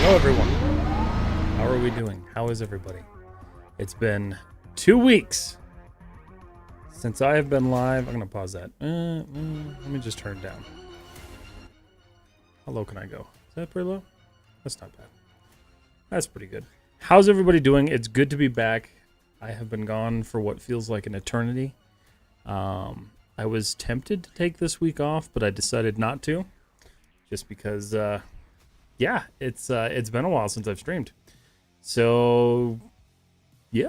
Hello everyone. How are we doing? How is everybody? It's been 2 weeks since I have been live. I'm gonna pause that. Let me just turn it down. How low can I go? Is that pretty low? That's not bad. That's pretty good. How's everybody doing? It's good to be back. I have been gone for what feels like an eternity. I was tempted to take this week off, but I decided not to, just because, yeah, it's been a while since I've streamed. So, yeah,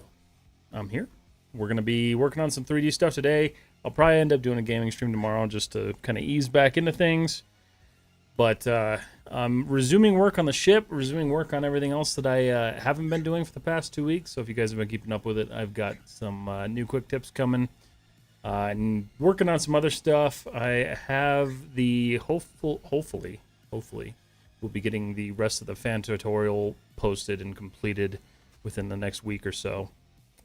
I'm here. We're going to be working on some 3D stuff today. I'll probably end up doing a gaming stream tomorrow just to kind of ease back into things. But I'm resuming work on the ship, resuming work on everything else that I haven't been doing for the past 2 weeks. So if you guys have been keeping up with it, I've got some new quick tips coming. And working on some other stuff. I have the hopefully we'll be getting the rest of the fan tutorial posted and completed within the next week or so,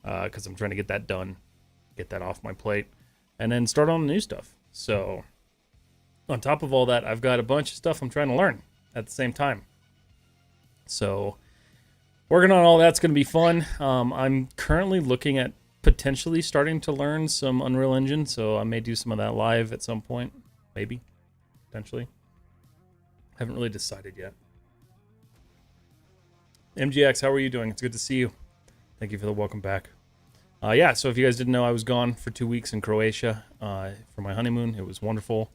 because I'm trying to get that done, get that off my plate, and then start on the new stuff. So on top of all that, I've got a bunch of stuff I'm trying to learn at the same time. So working on all that's going to be fun. I'm currently looking at potentially starting to learn some Unreal Engine, so I may do some of that live at some point. Maybe. Potentially. Haven't really decided yet. MGX, how are you doing? It's good to see you. Thank you for the welcome back. Yeah, so if you guys didn't know, I was gone for 2 weeks in Croatia for my honeymoon. It was wonderful.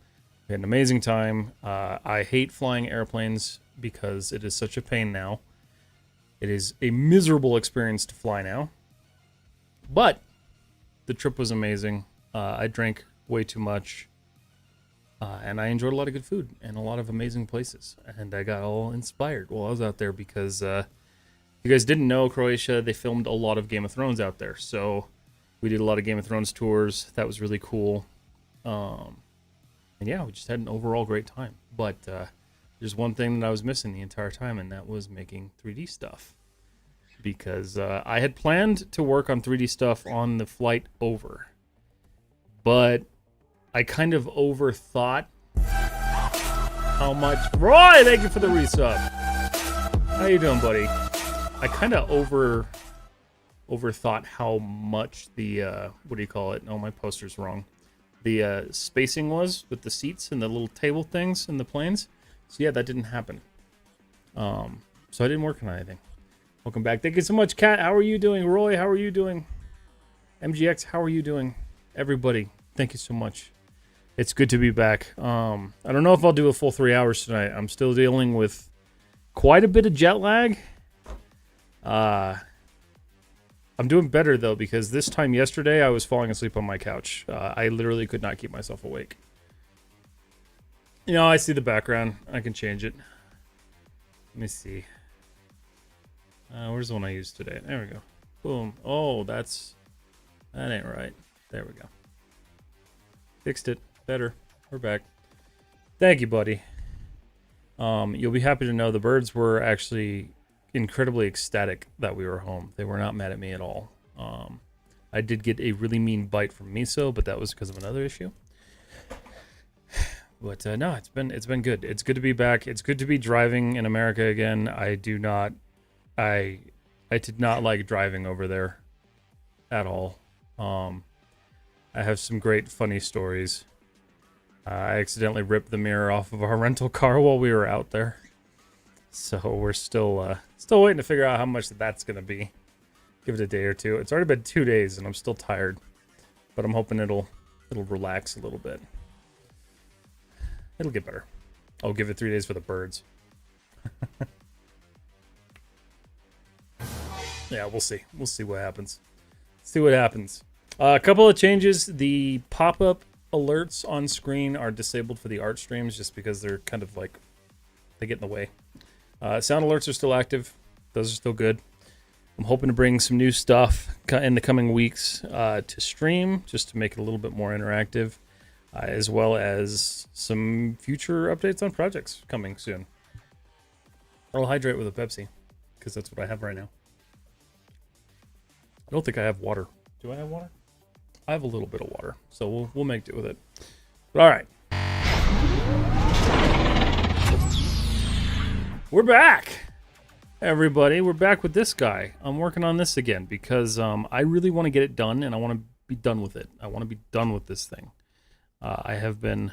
We had an amazing time. I hate flying airplanes because it is such a pain now. It is a miserable experience to fly now. But the trip was amazing. I drank way too much. And I enjoyed a lot of good food and a lot of amazing places. And I got all inspired while I was out there because if you guys didn't know, Croatia, they filmed a lot of Game of Thrones out there. So we did a lot of Game of Thrones tours. That was really cool. And yeah, we just had an overall great time. But there's one thing that I was missing the entire time, and that was making 3D stuff. Because I had planned to work on 3D stuff on the flight over. But I kind of overthought how much... Roy, thank you for the resub. How you doing, buddy? I kind of overthought how much the... what do you call it? Oh, my poster's wrong. The spacing was with the seats and the little table things in the planes. So yeah, that didn't happen. So I didn't work on anything. Welcome back. Thank you so much, Kat. How are you doing? Roy, how are you doing? MGX, how are you doing? Everybody, thank you so much. It's good to be back. I don't know if I'll do a full 3 hours tonight. I'm still dealing with quite a bit of jet lag. I'm doing better, though, because this time yesterday, I was falling asleep on my couch. I literally could not keep myself awake. You know, I see the background. I can change it. Let me see. Where's the one I used today? There we go. Boom. Oh, that ain't right. There we go. Fixed it. Better. We're back. Thank you, buddy. You'll be happy to know the birds were actually incredibly ecstatic that we were home. They were not mad at me at all. I did get a really mean bite from Miso, but that was because of another issue. But no, it's been good. It's good to be back. It's good to be driving in America again. I did not like driving over there at all. I have some great funny stories. I accidentally ripped the mirror off of our rental car while we were out there. So we're still waiting to figure out how much that's going to be. Give it a day or two. It's already been 2 days and I'm still tired. But I'm hoping it'll relax a little bit. It'll get better. I'll give it 3 days for the birds. Yeah, we'll see. We'll see what happens. See what happens. A couple of changes. The pop-up alerts on screen are disabled for the art streams just because they're kind of like, they get in the way. Sound alerts are still active. Those are still good. I'm hoping to bring some new stuff in the coming weeks to stream, just to make it a little bit more interactive, as well as some future updates on projects coming soon. I'll hydrate with a Pepsi, because that's what I have right now. I don't think I have water. Do I have water? I have a little bit of water, so we'll make do with it. But all right. We're back. Everybody, we're back with this guy. I'm working on this again because I really want to get it done and I want to be done with it. I want to be done with this thing. I have been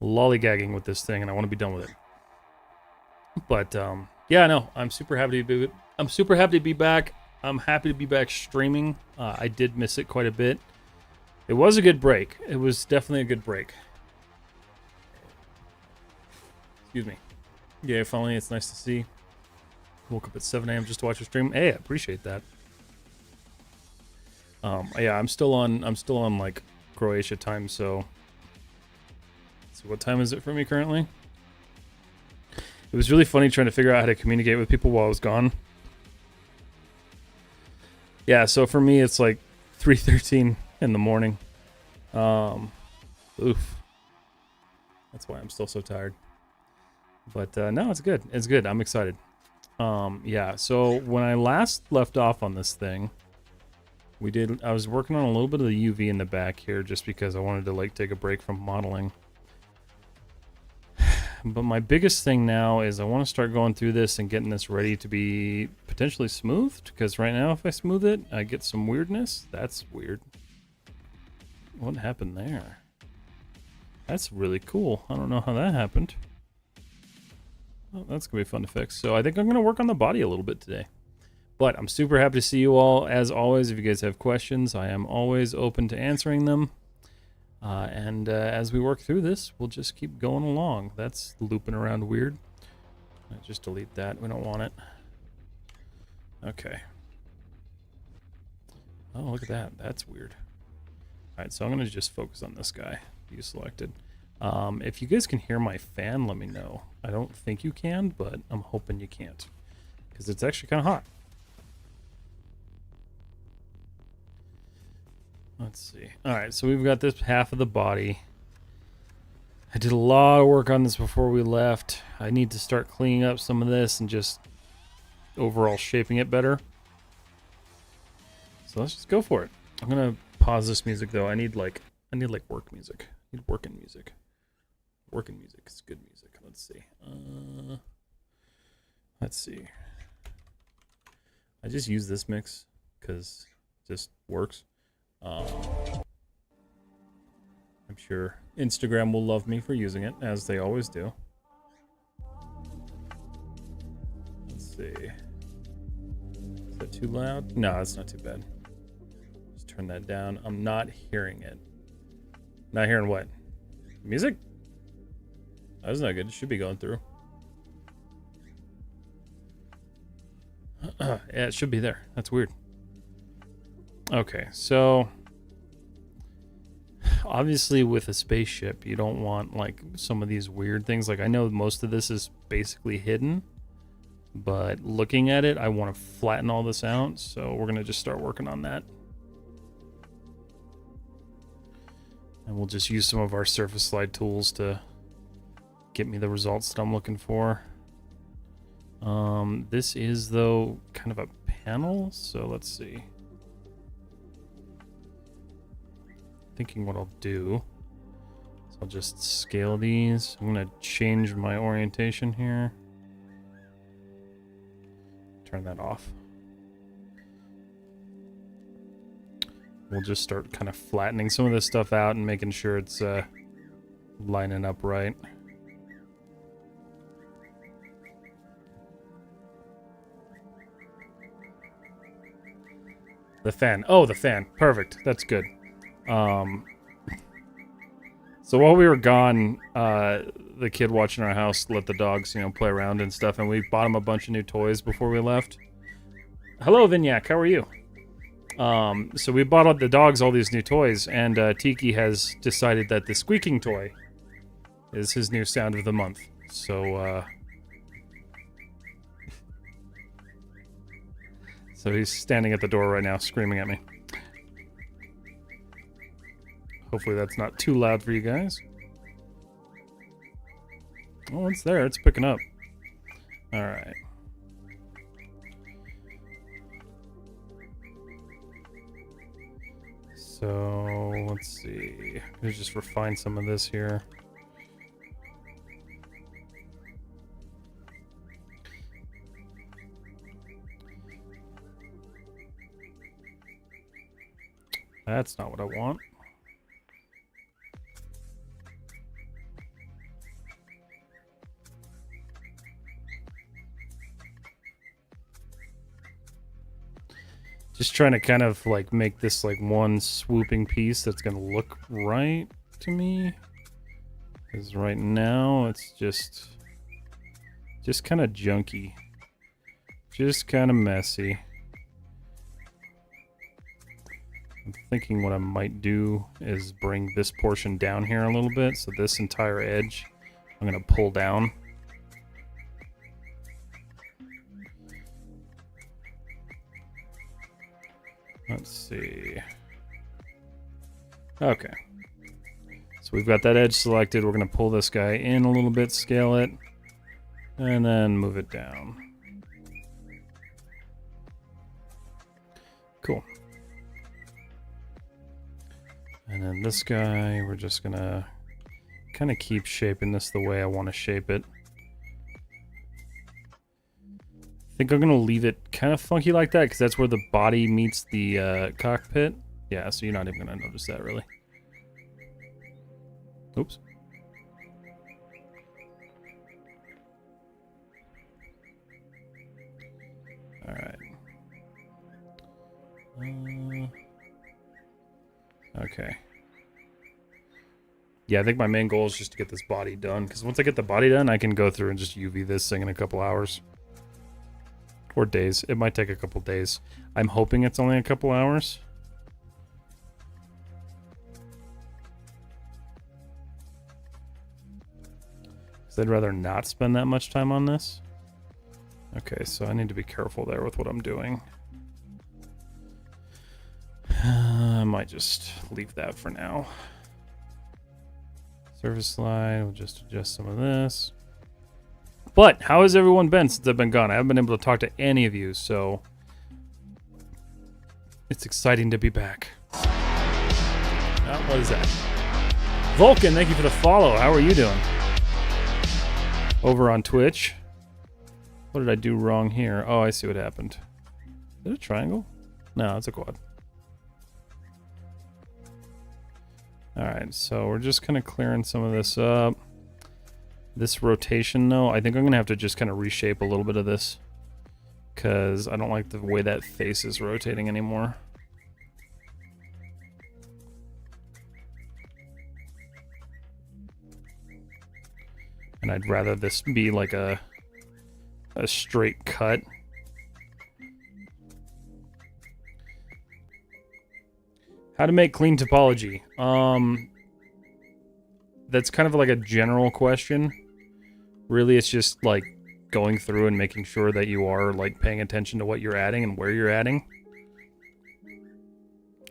lollygagging with this thing and I want to be done with it. But yeah, no, I'm super happy to be back. I'm happy to be back streaming. I did miss it quite a bit. It was a good break. It was definitely a good break. Excuse me. Yeah, finally, it's nice to see. Woke up at 7 a.m. just to watch your stream. Hey, I appreciate that. Yeah, I'm still on like Croatia time, so let's see, what time is it for me currently? It was really funny trying to figure out how to communicate with people while I was gone. Yeah, so for me it's like 3:13 in the morning. Oof. That's why I'm still so tired. But no, it's good. It's good. I'm excited. Yeah, so when I last left off on this thing, I was working on a little bit of the UV in the back here just because I wanted to like take a break from modeling. But my biggest thing now is I want to start going through this and getting this ready to be potentially smoothed, because right now if I smooth it, I get some weirdness. That's weird. What happened there? That's really cool. I don't know how that happened. Oh, that's going to be fun to fix. So I think I'm going to work on the body a little bit today. But I'm super happy to see you all. As always, if you guys have questions, I am always open to answering them. And as we work through this, we'll just keep going along. That's looping around weird. Just delete that. We don't want it. Okay. Oh, look at that. That's weird. Alright, so I'm going to just focus on this guy you selected. If you guys can hear my fan, let me know. I don't think you can, but I'm hoping you can't, because it's actually kind of hot. Let's see. Alright, so we've got this half of the body. I did a lot of work on this before we left. I need to start cleaning up some of this and just overall shaping it better. So let's just go for it. I'm gonna pause this music though. I need like work music. I need working music. Working music is good music. Let's see. Let's see. I just use this mix because it just works. I'm sure Instagram will love me for using it, as they always do. Let's see. Is that too loud? No, it's not too bad. Just turn that down. I'm not hearing it. Not hearing what? Music? That's not good. It should be going through. Yeah, it should be there. That's weird. Okay, so obviously with a spaceship, you don't want like some of these weird things. Like I know most of this is basically hidden, but looking at it, I want to flatten all this out. So we're going to just start working on that. And we'll just use some of our surface slide tools to get me the results that I'm looking for. This is though kind of a panel, so let's see. Thinking what I'll do is I'll just scale these. I'm gonna change my orientation here. Turn that off. We'll just start kind of flattening some of this stuff out and making sure it's lining up right. The fan. Oh, the fan. Perfect. That's good. So while we were gone, the kid watching our house let the dogs, play around and stuff, and we bought him a bunch of new toys before we left. Hello, Vignac. How are you? So we bought the dogs all these new toys, and Tiki has decided that the squeaking toy is his new sound of the month. So, so he's standing at the door right now, screaming at me. Hopefully that's not too loud for you guys. Oh, it's there. It's picking up. All right. So, let's see. Let's just refine some of this here. That's not what I want. Just trying to kind of like make this like one swooping piece that's gonna look right to me. Because right now it's just kind of junky. Just kind of messy. I'm thinking what I might do is bring this portion down here a little bit. So this entire edge I'm gonna pull down. Let's see. Okay. So we've got that edge selected. We're going to pull this guy in a little bit, scale it, and then move it down. Cool. And then this guy, we're just going to kind of keep shaping this the way I want to shape it. I think I'm going to leave it kind of funky like that because that's where the body meets the cockpit. Yeah, so you're not even going to notice that really. Oops. All right. Okay. Yeah, I think my main goal is just to get this body done because once I get the body done, I can go through and just UV this thing in a couple hours. Or days. It might take a couple days. I'm hoping it's only a couple hours. Because I'd rather not spend that much time on this. Okay, so I need to be careful there with what I'm doing. I might just leave that for now. Surface slide, we'll just adjust some of this. But how has everyone been since I've been gone? I haven't been able to talk to any of you, so it's exciting to be back. What is that? Vulcan, thank you for the follow. How are you doing? Over on Twitch. What did I do wrong here? Oh, I see what happened. Is it a triangle? No, it's a quad. Alright, so we're just kind of clearing some of this up. This rotation, though, I think I'm going to have to just kind of reshape a little bit of this. Because I don't like the way that face is rotating anymore. And I'd rather this be like a straight cut. How to make clean topology. That's kind of like a general question. Really, it's just like going through and making sure that you are like paying attention to what you're adding and where you're adding.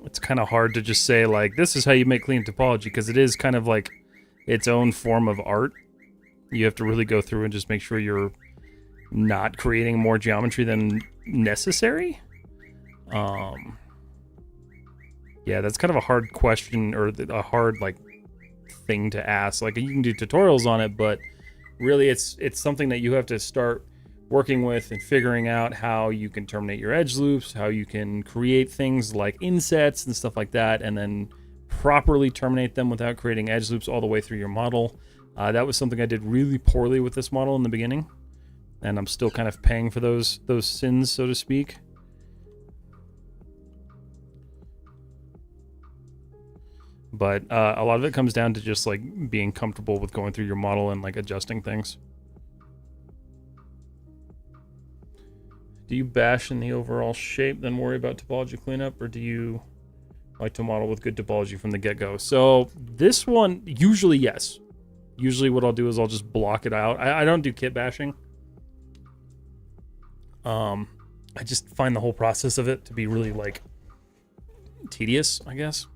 It's kind of hard to just say like, this is how you make clean topology, because it is kind of like its own form of art. You have to really go through and just make sure you're not creating more geometry than necessary. Yeah, that's kind of a hard question, or a hard like thing to ask. Like, you can do tutorials on it, but really it's something that you have to start working with and figuring out how you can terminate your edge loops, how you can create things like insets and stuff like that, and then properly terminate them without creating edge loops all the way through your model. That was something I did really poorly with this model in the beginning, and I'm still kind of paying for those sins, so to speak. But a lot of it comes down to just like being comfortable with going through your model and like adjusting things. Do you bash in the overall shape, then worry about topology cleanup, or do you like to model with good topology from the get-go? So this one, usually yes. Usually what I'll do is I'll just block it out. I don't do kit bashing. I just find the whole process of it to be really like tedious, I guess.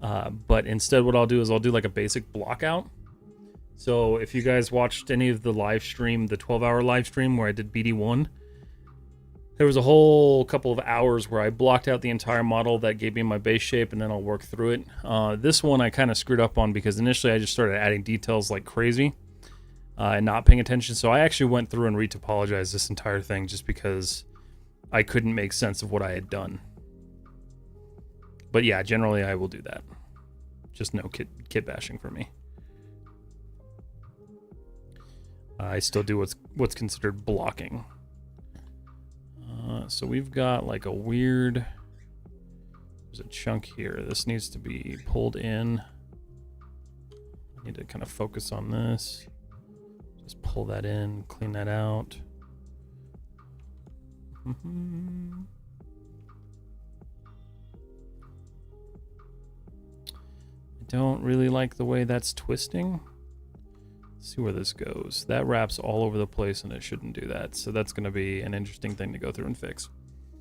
But instead what I'll do is I'll do like a basic block out. So if you guys watched any of the live stream, the 12-hour live stream where I did BD1, there was a whole couple of hours where I blocked out the entire model that gave me my base shape, and then I'll work through it. This one I kind of screwed up on because initially I just started adding details like crazy and not paying attention. So I actually went through and retopologized this entire thing just because I couldn't make sense of what I had done. But yeah, generally I will do that. Just no kit bashing for me. I still do what's considered blocking. So we've got like a weird... There's a chunk here. This needs to be pulled in. I need to kind of focus on this. Just pull that in, clean that out. I don't really like the way that's twisting. Let's see where this goes. That wraps all over the place and it shouldn't do that. So that's going to be an interesting thing to go through and fix.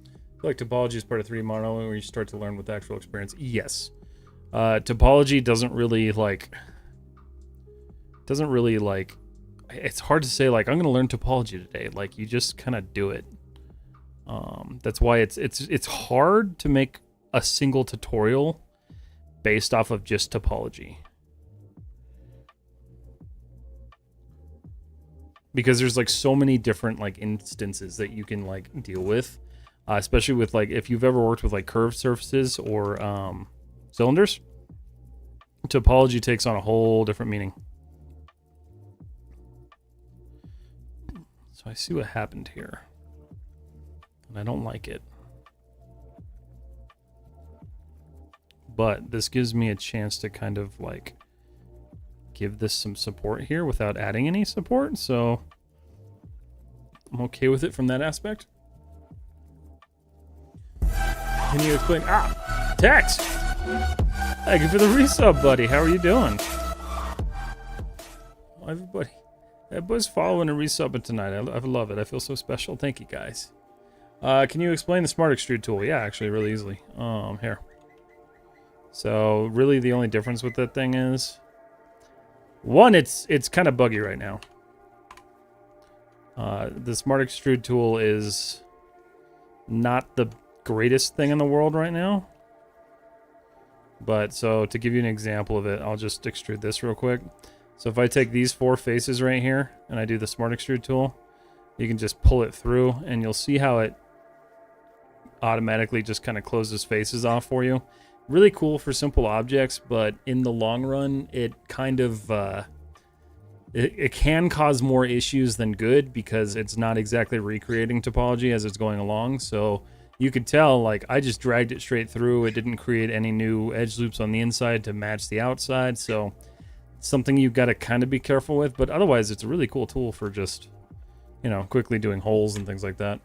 I feel like topology is part of 3D modeling where you start to learn with actual experience. Yes. Topology doesn't really like... It's hard to say, like, I'm going to learn topology today. Like, you just kind of do it. That's why it's hard to make a single tutorial based off of just topology. Because there's like so many different like instances that you can like deal with, especially with like if you've ever worked with like curved surfaces or cylinders. Topology takes on a whole different meaning. So I see what happened here, and I don't like it. But this gives me a chance to kind of like give this some support here without adding any support, so I'm okay with it from that aspect. Can you explain? Text! Thank you for the resub, buddy. How are you doing? Oh, everybody's following and resubbing tonight. I love it. I feel so special. Thank you, guys. Can you explain the Smart Extrude tool? Yeah, actually, really easily. Here. So, really the only difference with that thing is... One, it's kind of buggy right now. The Smart Extrude tool is not the greatest thing in the world right now. But, so, to give you an example of it, I'll just extrude this real quick. So if I take these 4 faces right here, and I do the Smart Extrude tool, you can just pull it through, and you'll see how it automatically just kind of closes faces off for you. Really cool for simple objects, but in the long run, it kind of it can cause more issues than good because it's not exactly recreating topology as it's going along. So you could tell, like, I just dragged it straight through. It didn't create any new edge loops on the inside to match the outside. So something you've got to kind of be careful with. But otherwise, it's a really cool tool for just, you know, quickly doing holes and things like that.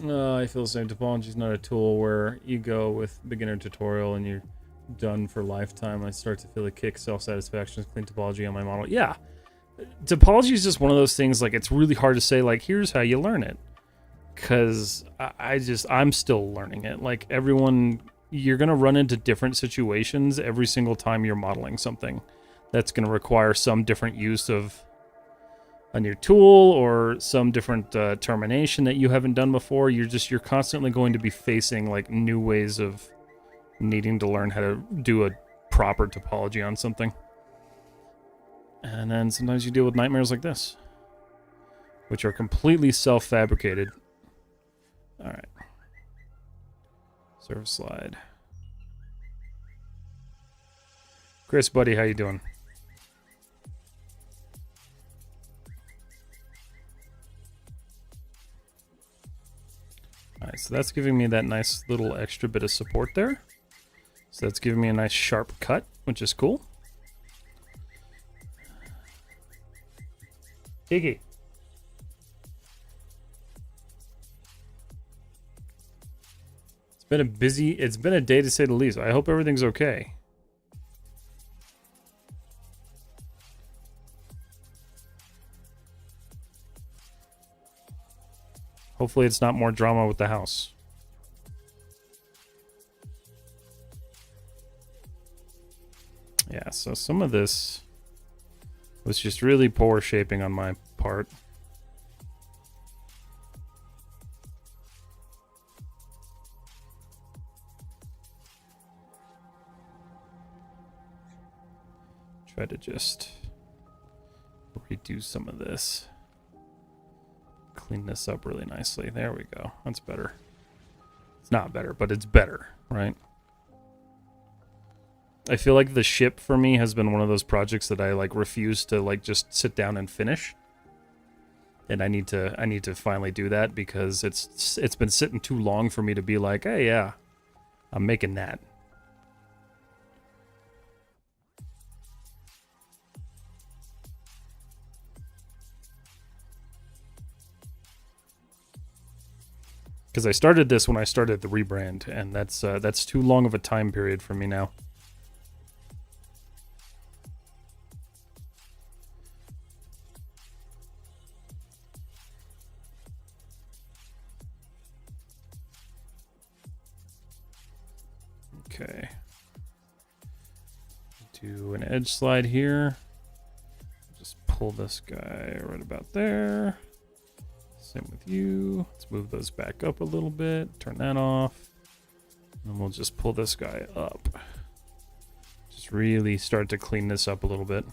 I feel the same. Topology is not a tool where you go with beginner tutorial and you're done for lifetime. I start to feel a kick, self-satisfaction, clean topology on my model. Yeah, topology is just one of those things, like, it's really hard to say, like, here's how you learn it. Because I'm still learning it. Like, everyone, you're going to run into different situations every single time you're modeling something. That's going to require some different use of a new tool or some different termination that you haven't done before. You're constantly going to be facing like new ways of needing to learn how to do a proper topology on something. And then sometimes you deal with nightmares like this, which are completely self-fabricated. All right. Surface slide. Chris, buddy, how you doing? Alright, so that's giving me that nice little extra bit of support there. So that's giving me a nice sharp cut, which is cool. Iggy. It's been a day to say the least. I hope everything's okay. Hopefully it's not more drama with the house. Yeah, so some of this was just really poor shaping on my part. Try to just redo some of this. Clean this up really nicely. There we go. That's better. It's not better, but it's better, right? I feel like the ship for me has been one of those projects that I like refuse to like just sit down and finish. And I need to finally do that because it's been sitting too long for me to be like, hey, yeah, I'm making that. Because I started this when I started the rebrand, and that's too long of a time period for me now. Okay. Do an edge slide here. Just pull this guy right about there. Same with you. Let's move those back up a little bit. Turn that off. And we'll just pull this guy up. Just really start to clean this up a little bit.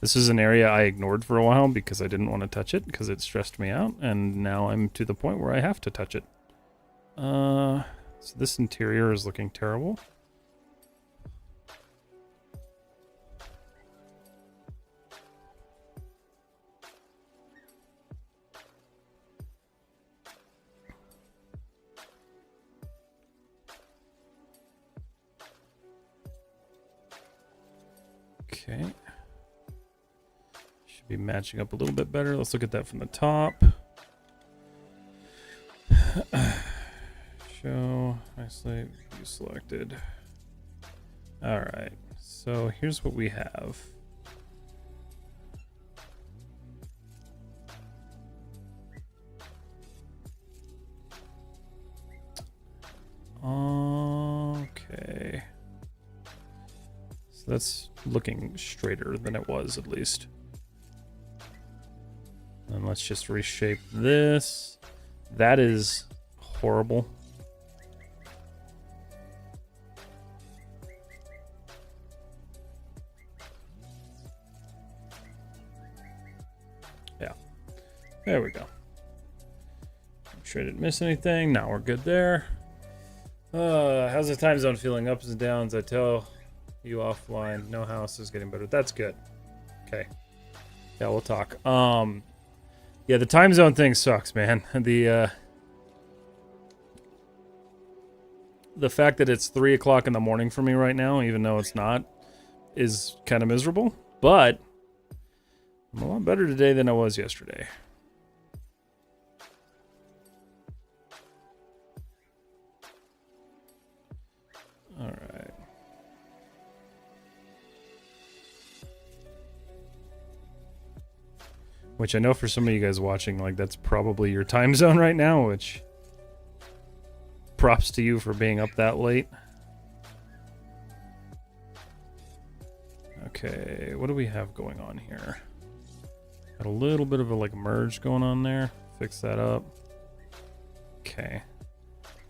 This is an area I ignored for a while because I didn't want to touch it because it stressed me out. And now I'm to the point where I have to touch it. So this interior is looking terrible. Okay. Should be matching up a little bit better. Let's look at that from the top. Show, isolate, view selected. Alright, so here's what we have. Okay. So that's looking straighter than it was, at least. And let's just reshape this. That is horrible. Yeah. There we go. Make sure I didn't miss anything. Now we're good there. How's the time zone feeling? Ups and downs. I tell you offline. No house is getting better. That's good. Okay. Yeah, we'll talk. Yeah, the time zone thing sucks, man. The fact that it's 3 o'clock in the morning for me right now, even though it's not, is kind of miserable. But I'm a lot better today than I was yesterday. All right. Which I know for some of you guys watching, like, that's probably your time zone right now, which props to you for being up that late. Okay, what do we have going on here? Got a little bit of a like merge going on there. Fix that up. Okay.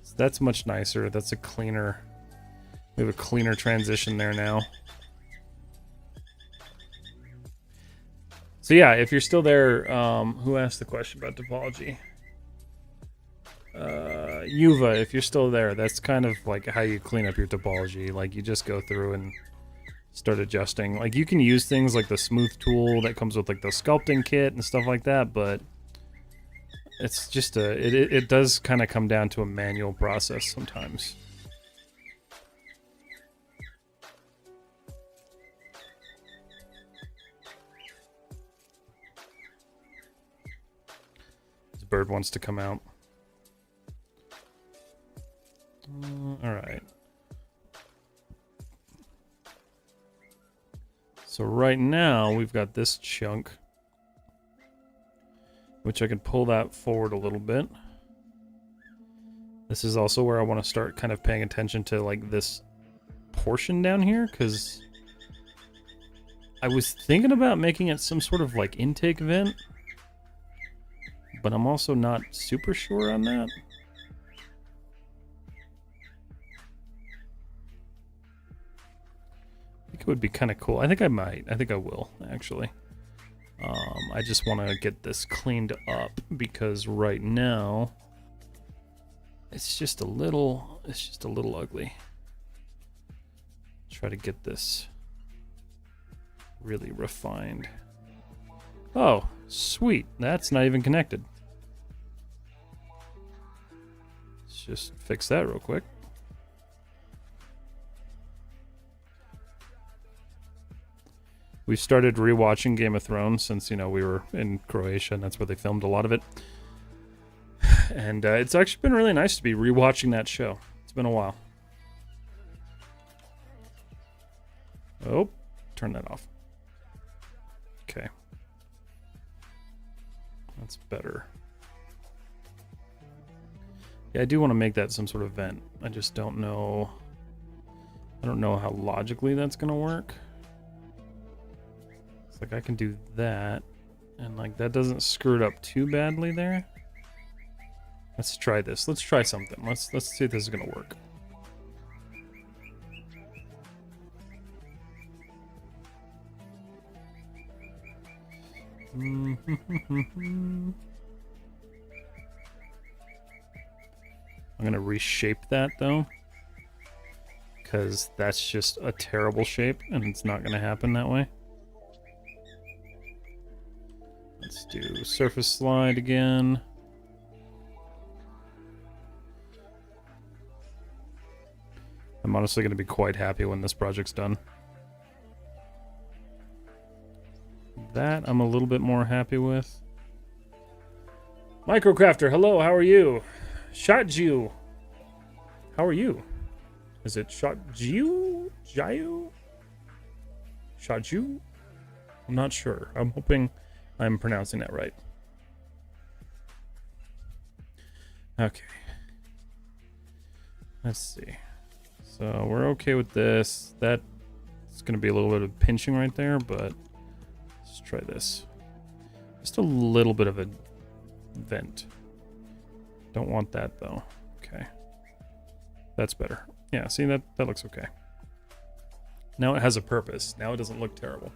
So that's much nicer. That's a cleaner. We have a cleaner transition there now. So yeah, if you're still there, who asked the question about topology? Yuva, if you're still there, that's kind of like how you clean up your topology. Like you just go through and start adjusting. Like you can use things like the smooth tool that comes with like the sculpting kit and stuff like that, but it's just it does kind of come down to a manual process sometimes. This bird wants to come out. All right. So right now we've got this chunk, which I can pull that forward a little bit. This is also where I want to start kind of paying attention to like this portion down here, because I was thinking about making it some sort of like intake vent, but I'm also not super sure on that. It would be kind of cool. I think I might. I think I will, actually. I just want to get this cleaned up because right now It's just a little ugly. Try to get this really refined. Oh, sweet. That's not even connected. Let's just fix that real quick. We started rewatching Game of Thrones since, you know, we were in Croatia and that's where they filmed a lot of it. And it's actually been really nice to be rewatching that show. It's been a while. Oh, turn that off. Okay. That's better. Yeah, I do want to make that some sort of vent. I just don't know. I don't know how logically that's going to work. It's like I can do that. And like that doesn't screw it up too badly there. Let's try this. Let's try something. Let's see if this is going to work. I'm gonna reshape that though, because that's just a terrible shape and it's not gonna happen that way. Let's do surface slide again. I'm honestly gonna be quite happy when this project's done. That I'm a little bit more happy with. Microcrafter, hello, how are you? Shotju, how are you? Is it Shotju? Jayu? Shotju? I'm not sure. I'm hoping I'm pronouncing that right. Okay. Let's see. So we're okay with this. That's going to be a little bit of pinching right there, but let's try this. Just a little bit of a vent. Don't want that though. Okay. That's better. Yeah, see, that looks okay. Now it has a purpose. Now it doesn't look terrible.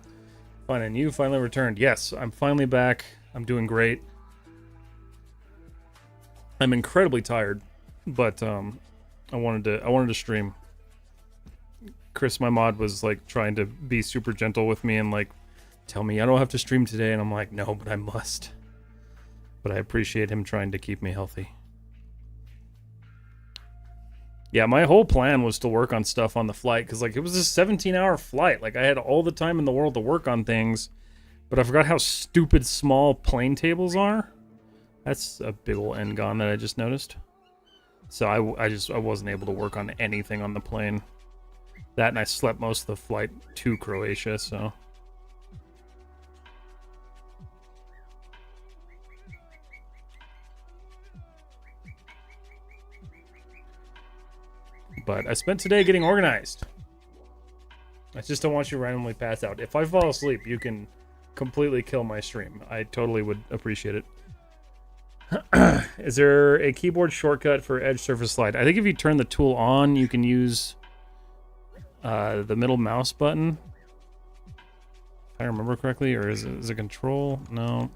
Fine, and you finally returned. Yes, I'm finally back. I'm doing great. I'm incredibly tired, but I wanted to stream. Chris, my mod, was like trying to be super gentle with me and like tell me I don't have to stream today, and I'm like, no, but I must. But I appreciate him trying to keep me healthy. Yeah, my whole plan was to work on stuff on the flight, because like it was a 17-hour flight. Like I had all the time in the world to work on things, but I forgot how stupid small plane tables are. That's a big ol' N-gon that I just noticed. So I wasn't able to work on anything on the plane. That, and I slept most of the flight to Croatia, so. But I spent today getting organized. I just don't want you to randomly pass out. If I fall asleep, you can completely kill my stream. I totally would appreciate it. Is there a keyboard shortcut for Edge Surface Slide? I think if you turn the tool on, you can use the middle mouse button. If I remember correctly, or is it control? No.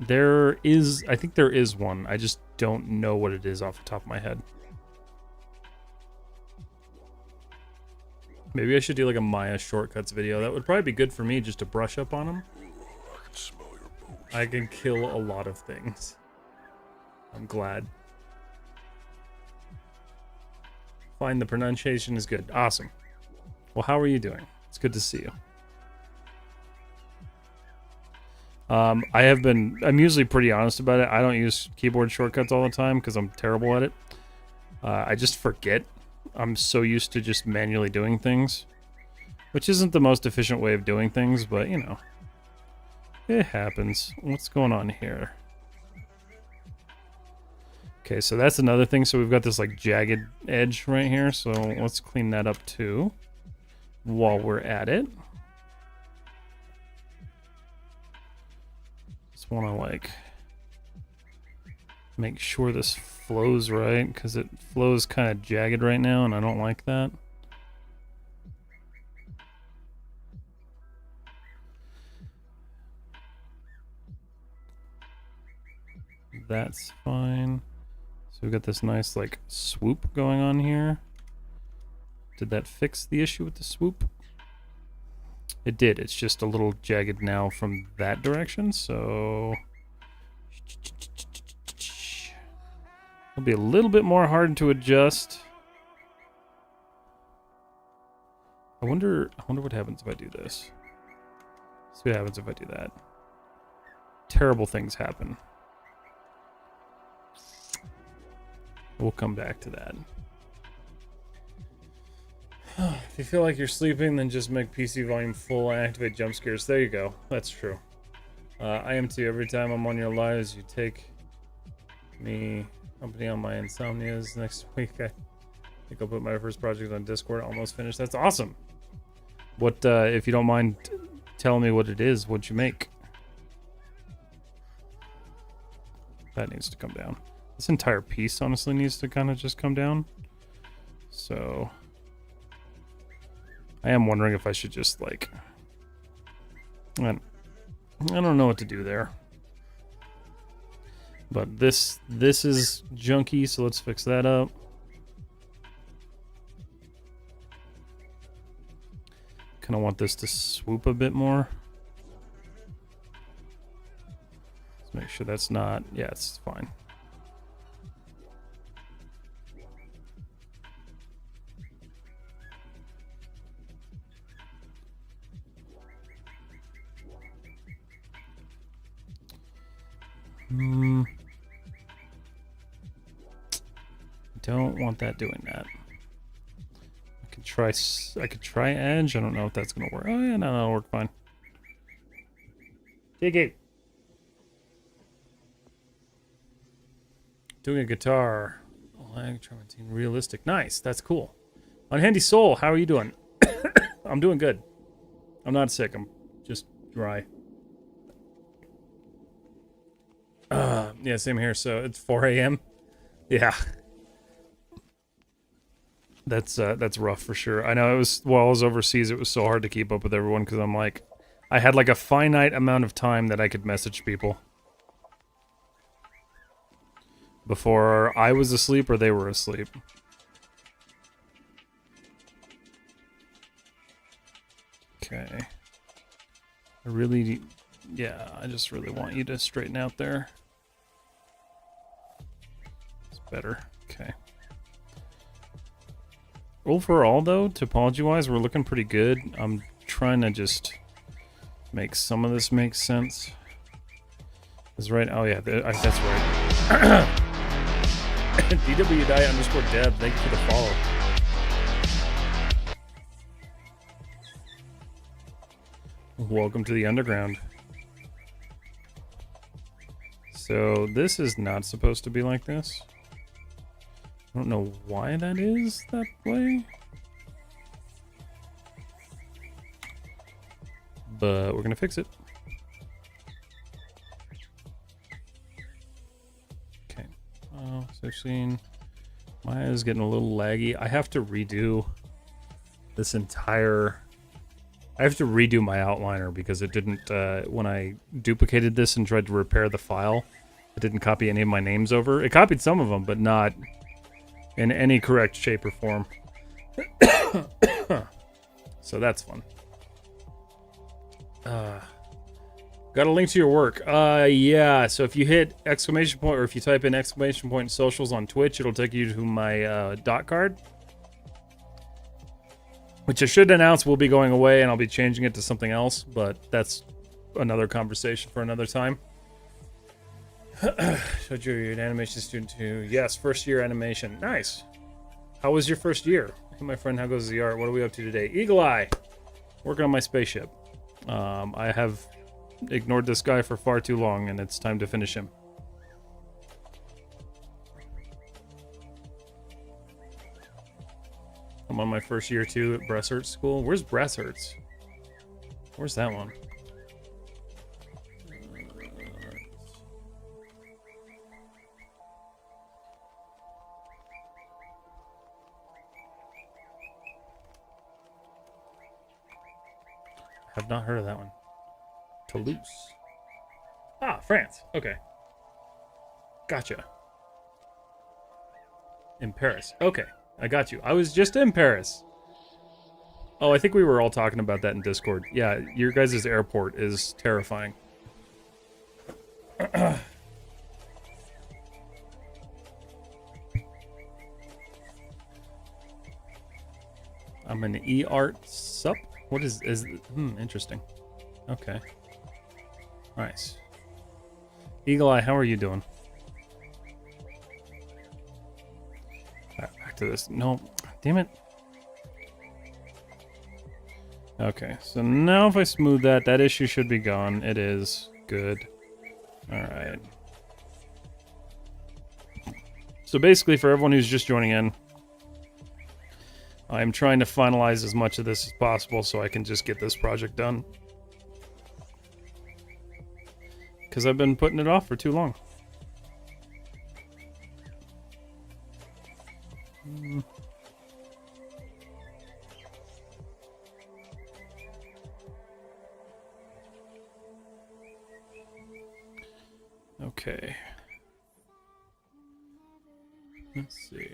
I think there is one. I just don't know what it is off the top of my head. Maybe I should do like a Maya shortcuts video. That would probably be good for me just to brush up on them. I can kill a lot of things. I'm glad. Fine, the pronunciation is good. Awesome. Well, how are you doing? It's good to see you. I'm usually pretty honest about it. I don't use keyboard shortcuts all the time because I'm terrible at it. I just forget. I'm so used to just manually doing things, which isn't the most efficient way of doing things, but you know, it happens. What's going on here? Okay, so that's another thing. So we've got this like jagged edge right here. So let's clean that up too while we're at it. Just want to like make sure this flows right, because it flows kind of jagged right now and I don't like that. That's fine. So we've got this nice like swoop going on here. Did that fix the issue with the swoop? It did. It's just a little jagged now from that direction, so it'll be a little bit more hard to adjust. I wonder what happens if I do this. See what happens if I do that. Terrible things happen. We'll come back to that. If you feel like you're sleeping, then just make PC volume full and activate jump scares. There you go. That's true. I am too. Every time I'm on your lives, you take me company on my insomnias. Next week, I think I'll put my first project on Discord. Almost finished. That's awesome. What, if you don't mind telling me what it is, what'd you make? That needs to come down. This entire piece, honestly, needs to kind of just come down. So I am wondering if I should just, like... I don't know what to do there. But this is junky, so let's fix that up. Kind of want this to swoop a bit more. Let's make sure that's not... Yeah, it's fine. Don't want that doing that. I could try edge. I don't know if that's gonna work. Oh yeah, no, that'll work fine. Take it. Doing a guitar. Realistic. Nice. That's cool. Unhandy Soul, how are you doing? I'm doing good. I'm not sick. I'm just dry. Yeah, same here. So it's 4 a.m. Yeah. That's rough for sure. I know it was, while I was overseas, it was so hard to keep up with everyone because I'm like, I had like a finite amount of time that I could message people before I was asleep or they were asleep. Okay. I just really want you to straighten out there. It's better. Okay. Overall, though, topology-wise, we're looking pretty good. I'm trying to just make some of this make sense. Is right? Oh yeah, that's right. DWDiet_Deb, thank you for the follow. Welcome to the underground. So this is not supposed to be like this. I don't know why that is that way. But we're gonna fix it. Okay. Oh, 16. Mine is getting a little laggy. I have to redo this entire... I have to redo my outliner because it didn't, when I duplicated this and tried to repair the file, it didn't copy any of my names over. It copied some of them, but not in any correct shape or form. So that's fun. Got a link to your work. Yeah, so if you hit exclamation point, or if you type in exclamation point socials on Twitch, it'll take you to my dot card. Which I should announce will be going away, and I'll be changing it to something else, but that's another conversation for another time. Showed you're an animation student too. Yes, first year animation. Nice. How was your first year? Hey, my friend, how goes the art? What are we up to today? Eagle Eye. Working on my spaceship. I have ignored this guy for far too long, and it's time to finish him. I'm on my first year too at Bressert's school. Where's Bressert's? Where's that one? Have not heard of that one. Toulouse. Ah, France. Okay. Gotcha. In Paris. Okay, I got you. I was just in Paris. Oh, I think we were all talking about that in Discord. Yeah, your guys' airport is terrifying. I'm an E-art sup? What is interesting. Okay. Nice. Eagle Eye, how are you doing? Alright, back to this. No, damn it. Okay, so now if I smooth that, that issue should be gone. It is. Good. Alright. So basically, for everyone who's just joining in, I'm trying to finalize as much of this as possible so I can just get this project done. Because I've been putting it off for too long. Okay. Let's see.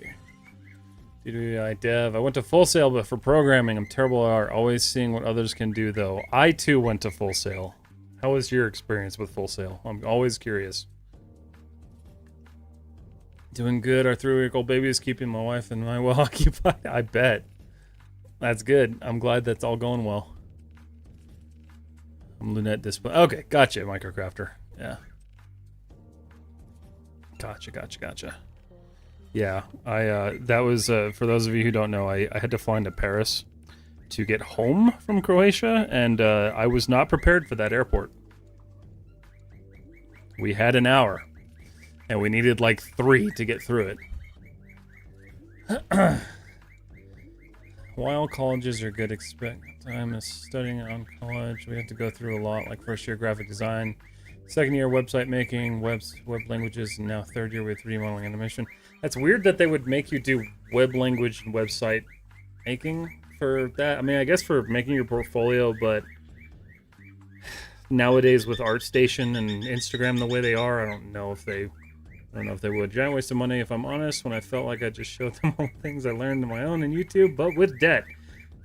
DWI Dev. I went to Full Sail, but for programming, I'm terrible at art. Always seeing what others can do, though. I, too, went to Full Sail. How was your experience with Full Sail? I'm always curious. Doing good. Our 3-week-old baby is keeping my wife and I well occupied. I bet. That's good. I'm glad that's all going well. I'm Lunette Display. Okay, gotcha, Microcrafter. Yeah. Gotcha. Yeah, that was, for those of you who don't know, I had to fly into Paris to get home from Croatia, and I was not prepared for that airport. We had an hour, and we needed like 3 to get through it. While colleges are good, expect time is studying on college. We have to go through a lot, like first year graphic design, second year website making, web languages, and now third year with 3D modeling animation. That's weird that they would make you do web language and website making for that. I mean, I guess for making your portfolio, but nowadays with ArtStation and Instagram the way they are, I don't know if they would. Giant waste of money, if I'm honest, when I felt like I just showed them all the things I learned on my own in YouTube, but with debt.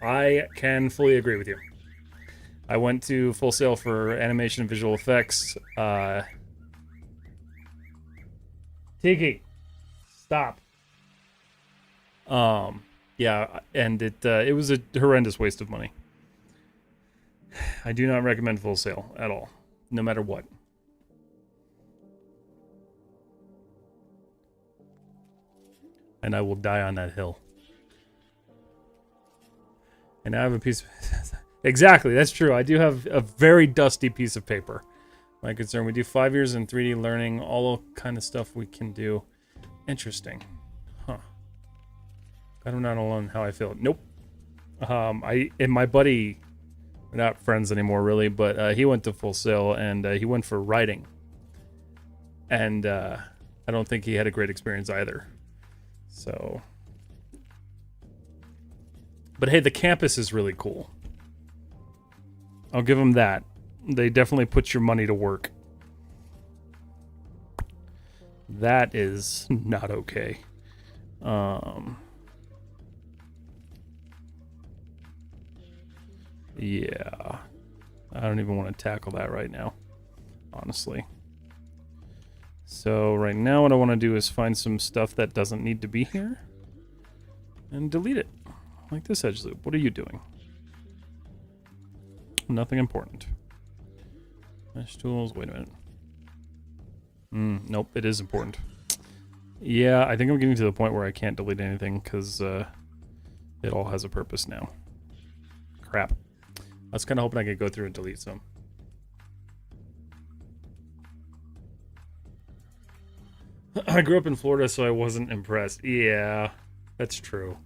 I can fully agree with you. I went to Full Sail for animation and visual effects. Tiki, stop. Yeah, and it was a horrendous waste of money. I do not recommend Full Sail at all, no matter what. And I will die on that hill. And I have a piece of... Exactly, that's true. I do have a very dusty piece of paper. My concern, we do 5 years in 3D learning, all kind of stuff we can do. Interesting. Huh. Glad I'm not alone in how I feel. Nope. And my buddy, we're not friends anymore really, but he went to Full Sail and he went for writing. And I don't think he had a great experience either. So... But hey, the campus is really cool. I'll give them that. They definitely put your money to work. That is not okay. Yeah. I don't even want to tackle that right now, honestly. So right now what I want to do is find some stuff that doesn't need to be here and delete it. Like this edge loop. What are you doing? Nothing important. Mesh tools. Wait a minute. Nope, it is important. Yeah, I think I'm getting to the point where I can't delete anything because it all has a purpose now. Crap. I was kind of hoping I could go through and delete some. I grew up in Florida, so I wasn't impressed. Yeah, that's true.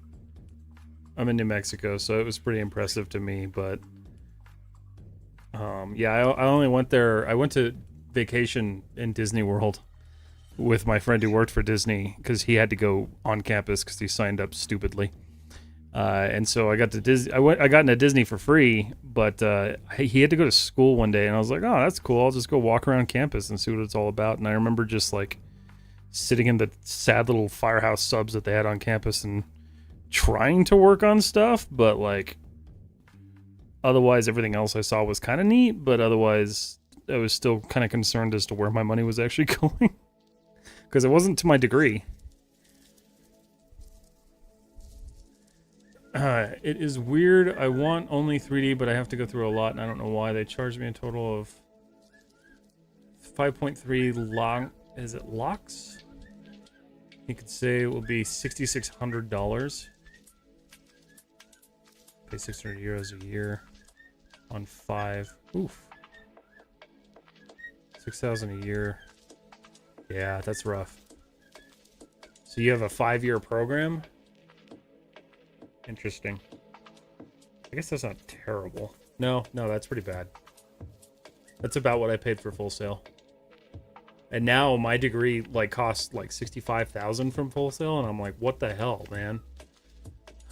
I'm in New Mexico, so it was pretty impressive to me, but yeah, I only went there. I went to vacation in Disney World with my friend who worked for Disney because he had to go on campus because he signed up stupidly. And so I got to Disney. I got into Disney for free, but he had to go to school one day, and I was like, "Oh, that's cool. I'll just go walk around campus and see what it's all about." And I remember just like sitting in the sad little firehouse subs that they had on campus and trying to work on stuff, but like otherwise everything else I saw was kind of neat, but otherwise I was still kind of concerned as to where my money was actually going because it wasn't to my degree. It is weird. I want only 3D, but I have to go through a lot, and I don't know why. They charged me a total of 5.3 long. Is it locks? You could say it will be $6,600. Pay 600 euros a year on 5. Oof. 6,000 a year. Yeah, that's rough. So you have a 5-year program? Interesting. I guess that's not terrible. No, that's pretty bad. That's about what I paid for Full Sail. And now my degree like costs like $65,000 from Full Sail, and I'm like, what the hell, man?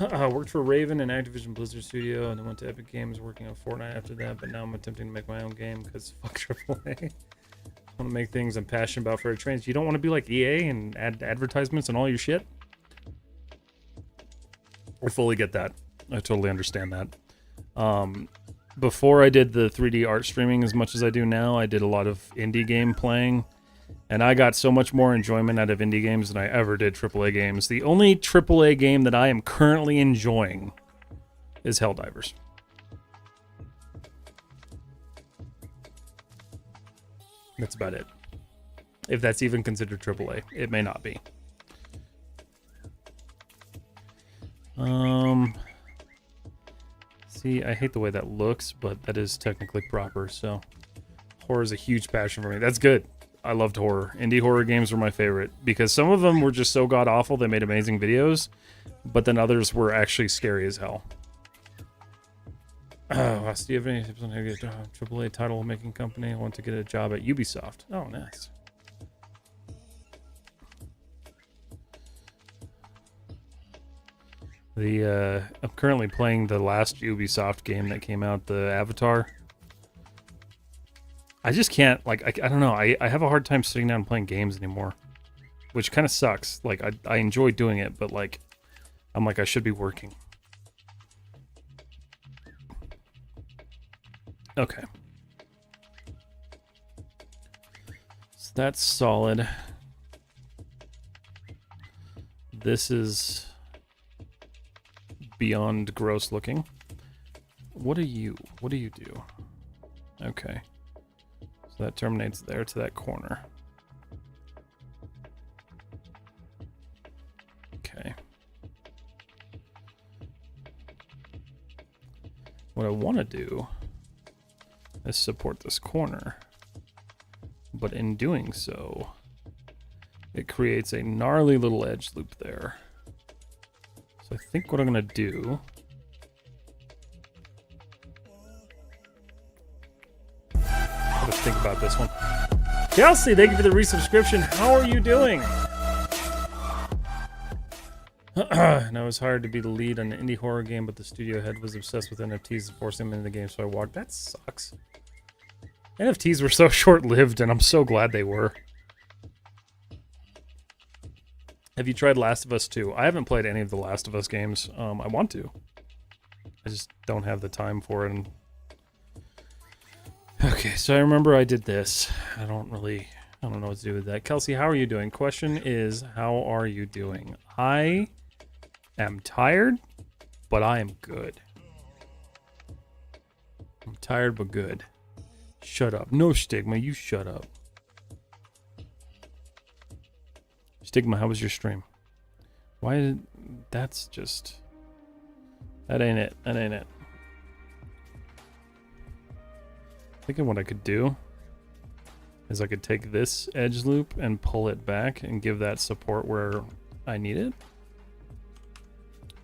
I worked for Raven and Activision Blizzard Studio, and then went to Epic Games working on Fortnite after that, but now I'm attempting to make my own game because fuck AAA. I want to make things I'm passionate about for trains. You don't want to be like EA and add advertisements and all your shit? I fully get that. I totally understand that. Before I did the 3D art streaming as much as I do now, I did a lot of indie game playing, and I got so much more enjoyment out of indie games than I ever did AAA games. The only AAA game that I am currently enjoying is Helldivers. That's about it. If that's even considered AAA, it may not be. See, I hate the way that looks, but that is technically proper, so horror is a huge passion for me. That's good. I loved horror. Indie horror games were my favorite because some of them were just so god-awful they made amazing videos, but then others were actually scary as hell. Do you have any tips on how to get a AAA title making company? I want to get a job at Ubisoft. Oh, nice. I'm currently playing the last Ubisoft game that came out, the Avatar. I just can't, like, I don't know. I have a hard time sitting down and playing games anymore, which kind of sucks. Like, I enjoy doing it, but, like, I'm like, I should be working. Okay. So that's solid. This is beyond gross looking. What do you do? Okay. So that terminates there to that corner. Okay. What I want to do is support this corner, but in doing so, it creates a gnarly little edge loop there. So I think what I'm gonna do, gotta think about this one. Chelsea, thank you for the resubscription. How are you doing? I know it's hard to be the lead on an indie horror game, but the studio head was obsessed with NFTs and forced him into the game, so I walked. That sucks. NFTs were so short-lived, and I'm so glad they were. Have you tried Last of Us 2? I haven't played any of the Last of Us games. I want to. I just don't have the time for it. Okay, so I remember I did this. I don't know what to do with that. Kelsey, how are you doing? Question is, how are you doing? I am tired, but I am good. I'm tired, but good. Shut up. No, Stigma, you shut up. Stigma, how was your stream? Why did... That's just... That ain't it. That ain't it. Thinking what I could do is I could take this edge loop and pull it back and give that support where I need it.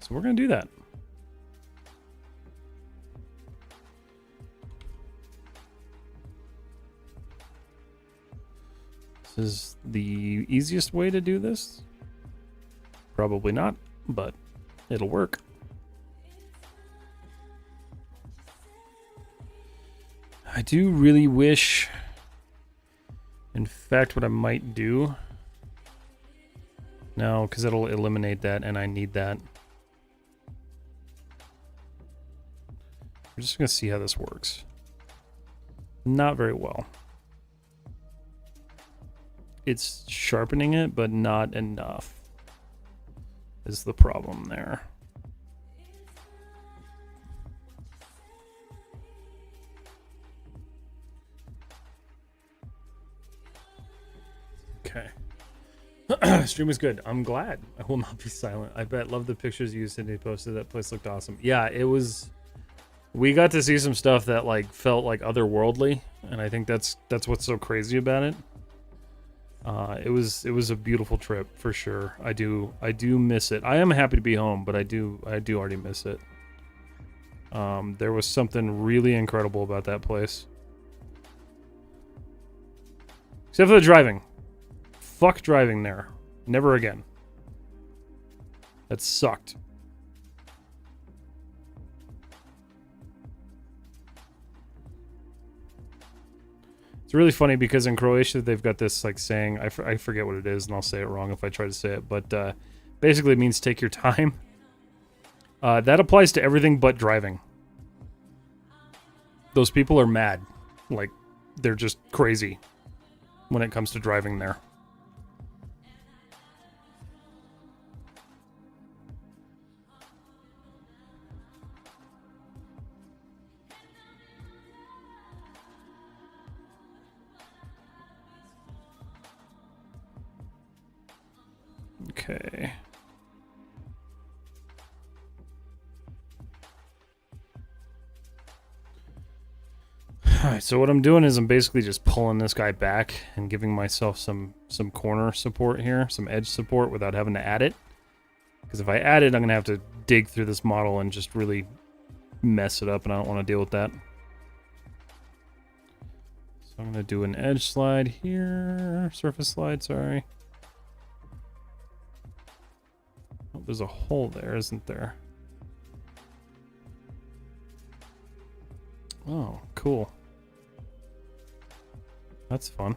So we're going to do that. This is the easiest way to do this. Probably not, but it'll work. I do really wish, in fact, what I might do No, because it'll eliminate that, and I need that. We're just going to see how this works. Not very well. It's sharpening it, but not enough is the problem there. Okay. Stream was good. I'm glad. I will not be silent. I bet. Love the pictures you Sydney posted. That place looked awesome. Yeah, it was. We got to see some stuff that like felt like otherworldly, and I think that's what's so crazy about it. It was a beautiful trip for sure. I do miss it. I am happy to be home, but I do already miss it. There was something really incredible about that place. Except for the driving. Fuck driving there. Never again. That sucked. It's really funny because in Croatia they've got this like saying, I forget what it is, and I'll say it wrong if I try to say it, but basically it means take your time. That applies to everything but driving. Those people are mad. Like, they're just crazy when it comes to driving there. Okay. Alright, so what I'm doing is I'm basically just pulling this guy back and giving myself some corner support here, some edge support without having to add it. Because if I add it, I'm going to have to dig through this model and just really mess it up, and I don't want to deal with that. So I'm going to do an edge slide here, surface slide, sorry. Oh, there's a hole there, isn't there? Oh, cool. That's fun.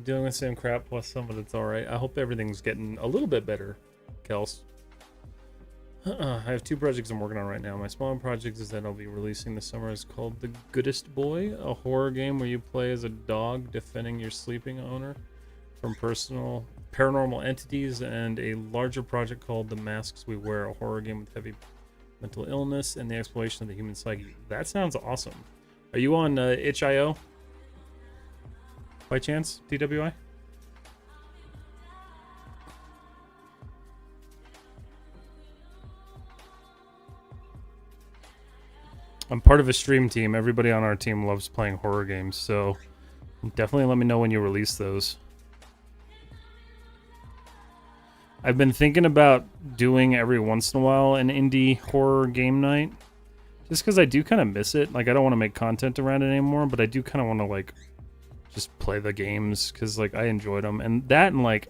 Dealing with the same crap plus some, but it's alright. I hope everything's getting a little bit better, Kels. I have two projects I'm working on right now. My smaller project is that I'll be releasing this summer. It's called The Goodest Boy, a horror game where you play as a dog defending your sleeping owner from paranormal entities, and a larger project called The Masks We Wear, a horror game with heavy mental illness and the exploration of the human psyche. That sounds awesome. Are you on itch.io by chance, DWI? I'm part of a stream team. Everybody on our team loves playing horror games, so definitely let me know when you release those. I've been thinking about doing every once in a while an indie horror game night, just because I do kind of miss it. Like, I don't want to make content around it anymore, but I do kind of want to like just play the games because like I enjoyed them. And that, and like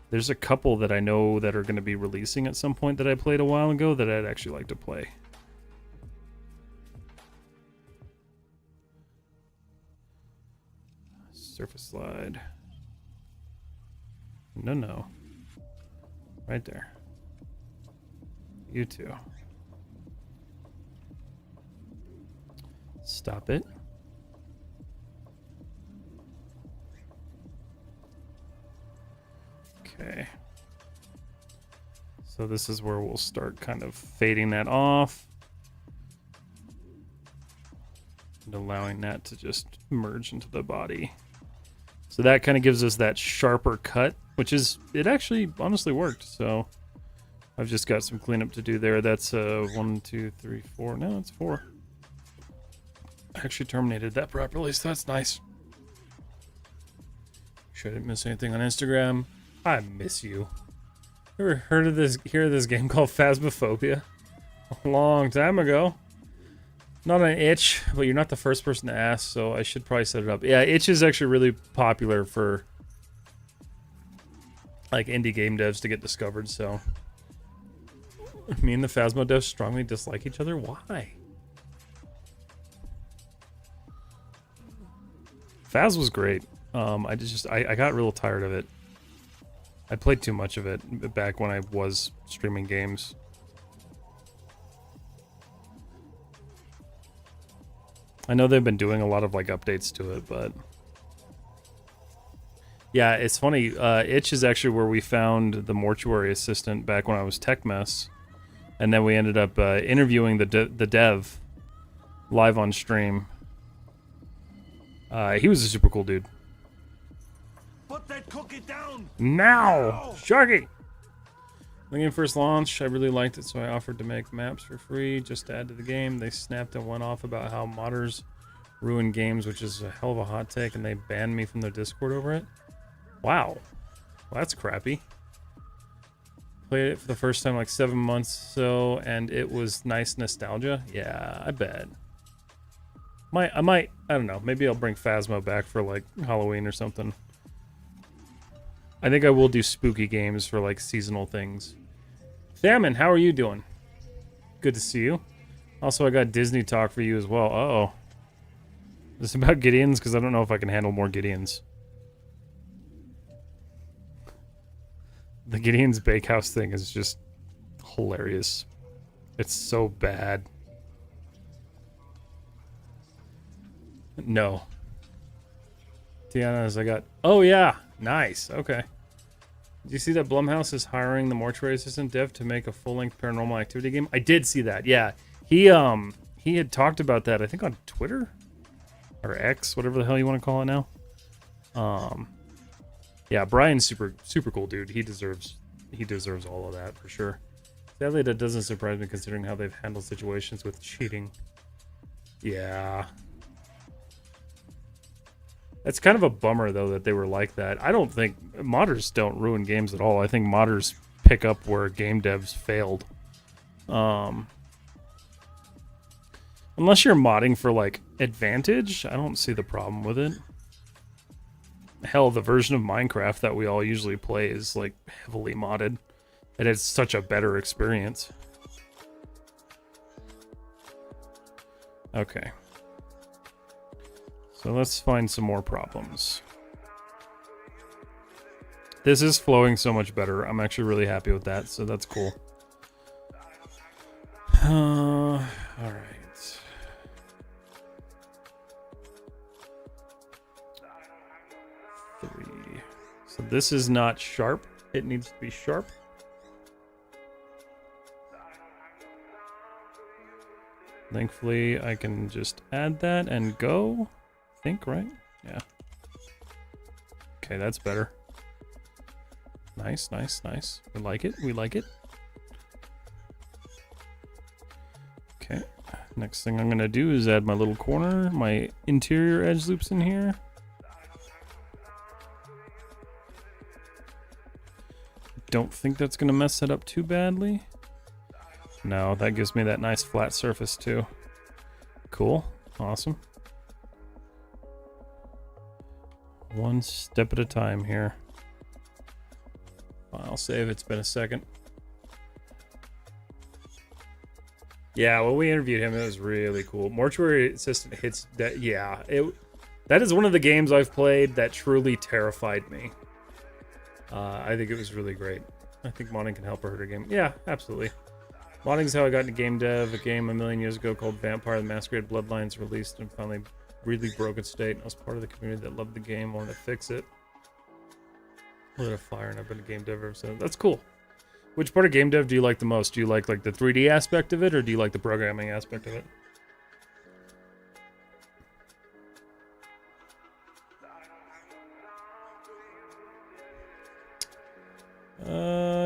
there's a couple that I know that are going to be releasing at some point that I played a while ago that I'd actually like to play. Surface slide. No. Right there. You too. Stop it. Okay. So this is where we'll start kind of fading that off and allowing that to just merge into the body. So that kind of gives us that sharper cut, which is, it actually honestly worked. So I've just got some cleanup to do there. That's 1, 2, 3, 4. No, it's 4. I actually terminated that properly, so that's nice. Sure I didn't miss anything on Instagram. I miss you. Ever heard of this game called Phasmophobia? A long time ago. Not an itch, but you're not the first person to ask, so I should probably set it up. Yeah, itch is actually really popular for like indie game devs to get discovered, so me and the Phasmo devs strongly dislike each other. Why? Faz was great. I got real tired of it. I played too much of it back when I was streaming games. I know they've been doing a lot of like updates to it, but yeah, it's funny. Itch is actually where we found the mortuary assistant back when I was Tech Mess, and then we ended up interviewing the dev live on stream. He was a super cool dude. Put that cookie down Now, Sharky. When the game first launched, I really liked it, so I offered to make maps for free just to add to the game. They snapped and went off about how modders ruin games, which is a hell of a hot take, and they banned me from their Discord over it. Wow. Well, that's crappy. Played it for the first time like 7 months so, and it was nice nostalgia. Yeah, I bet. I don't know, maybe I'll bring Phasmo back for like Halloween or something. I think I will do spooky games for like seasonal things. Famine, how are you doing? Good to see you. Also, I got Disney talk for you as well. Uh-oh. Is this about Gideons? Because I don't know if I can handle more Gideons. The Gideon's Bakehouse thing is just hilarious. It's so bad. No. Tiana's I got... Oh, yeah. Nice. Okay. Did you see that Blumhouse is hiring the mortuary assistant dev to make a full-length paranormal activity game? I did see that. Yeah. He had talked about that, I think, on Twitter? Or X, whatever the hell you want to call it now. Yeah, Brian's super cool dude. He deserves all of that for sure. Sadly, that doesn't surprise me considering how they've handled situations with cheating. Yeah. That's kind of a bummer, though, that they were like that. I don't think... Modders don't ruin games at all. I think modders pick up where game devs failed. Unless you're modding for, like, advantage, I don't see the problem with it. Hell, the version of Minecraft that we all usually play is, like, heavily modded. And it's such a better experience. Okay. So let's find some more problems. This is flowing so much better. I'm actually really happy with that, so that's cool. Alright. So this is not sharp. It needs to be sharp. Thankfully, I can just add that and go. I think, right? Yeah. Okay, that's better. Nice, nice, nice. We like it. We like it. Okay. Next thing I'm going to do is add my little corner, my interior edge loops in here. Don't think that's going to mess it up too badly. No, that gives me that nice flat surface too. Cool. Awesome. One step at a time here. File save. It's been a second. Yeah, when we interviewed him, it was really cool. Mortuary Assistant hits that. Yeah, that is one of the games I've played that truly terrified me. I think it was really great. I think modding can help her hurt her game. Yeah, absolutely. Modding is how I got into game dev. A game a million years ago called Vampire the Masquerade Bloodlines released and finally really broken state. I was part of the community that loved the game, wanted to fix it. Lit a fire, and I've been a game dev ever since. That's cool. Which part of game dev do you like the most? Do you like the 3D aspect of it, or do you like the programming aspect of it?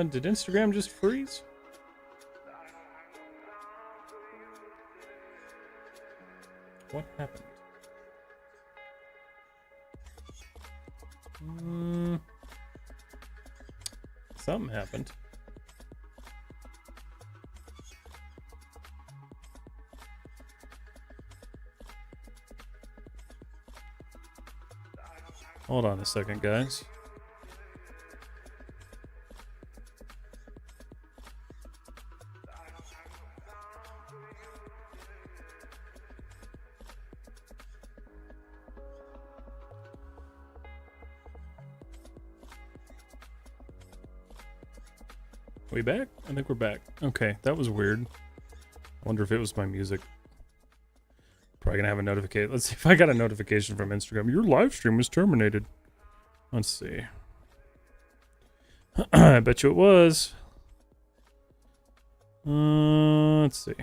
Did Instagram just freeze? What happened? Something happened. Hold on a second, guys. We back? I think we're back. Okay, that was weird. I wonder if it was my music. Probably gonna have a notification. Let's see if I got a notification from Instagram. Your live stream was terminated. Let's see. I bet you it was. Let's see.